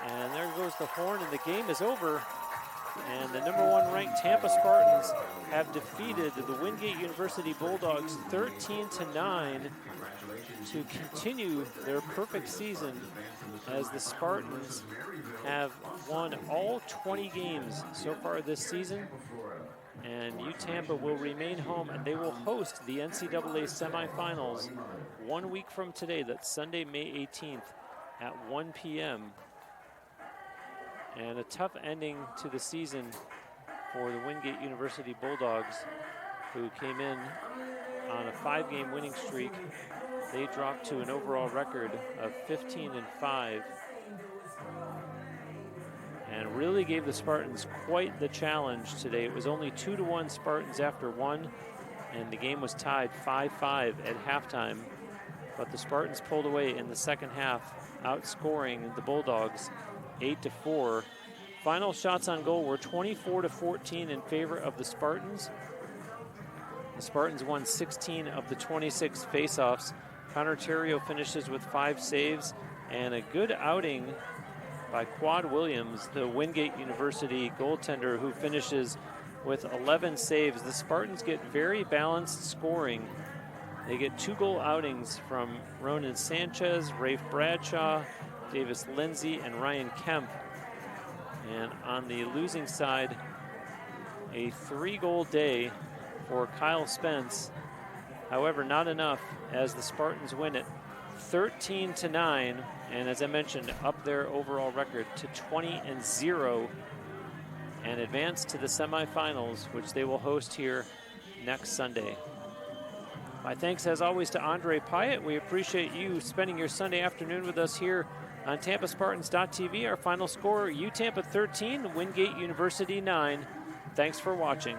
Speaker 2: And there goes the horn, and the game is over. And the number 1 ranked Tampa Spartans have defeated the Wingate University Bulldogs 13-9 to continue their perfect season, as the Spartans have won all 20 games so far this season. And Tampa will remain home, and they will host the NCAA semifinals 1 week from today. That's Sunday, May 18th at 1 p.m. And a tough ending to the season for the Wingate University Bulldogs, who came in on a 5-game winning streak. They dropped to an overall record of 15-5. And really gave the Spartans quite the challenge today. It was only 2-1 Spartans after 1, and the game was tied 5-5 at halftime. But the Spartans pulled away in the second half, outscoring the Bulldogs 8-4. Final shots on goal were 24-14 in favor of the Spartans. The Spartans won 16 of the 26 faceoffs. Connor Terrio finishes with 5 saves, and a good outing by Quad Williams, the Wingate University goaltender, who finishes with 11 saves. The Spartans get very balanced scoring. They get 2-goal outings from Ronan Sanchez, Rafe Bradshaw, Davis Lindsay, and Ryan Kemp. And on the losing side, a 3-goal day for Kyle Spence. However, not enough, as the Spartans win it 13-9, and as I mentioned, up their overall record to 20-0, and advance to the semifinals, which they will host here next Sunday. My thanks, as always, to Andre Pyatt. We appreciate you spending your Sunday afternoon with us here on TampaSpartans.tv. Our final score, UTampa 13, Wingate University 9. Thanks for watching.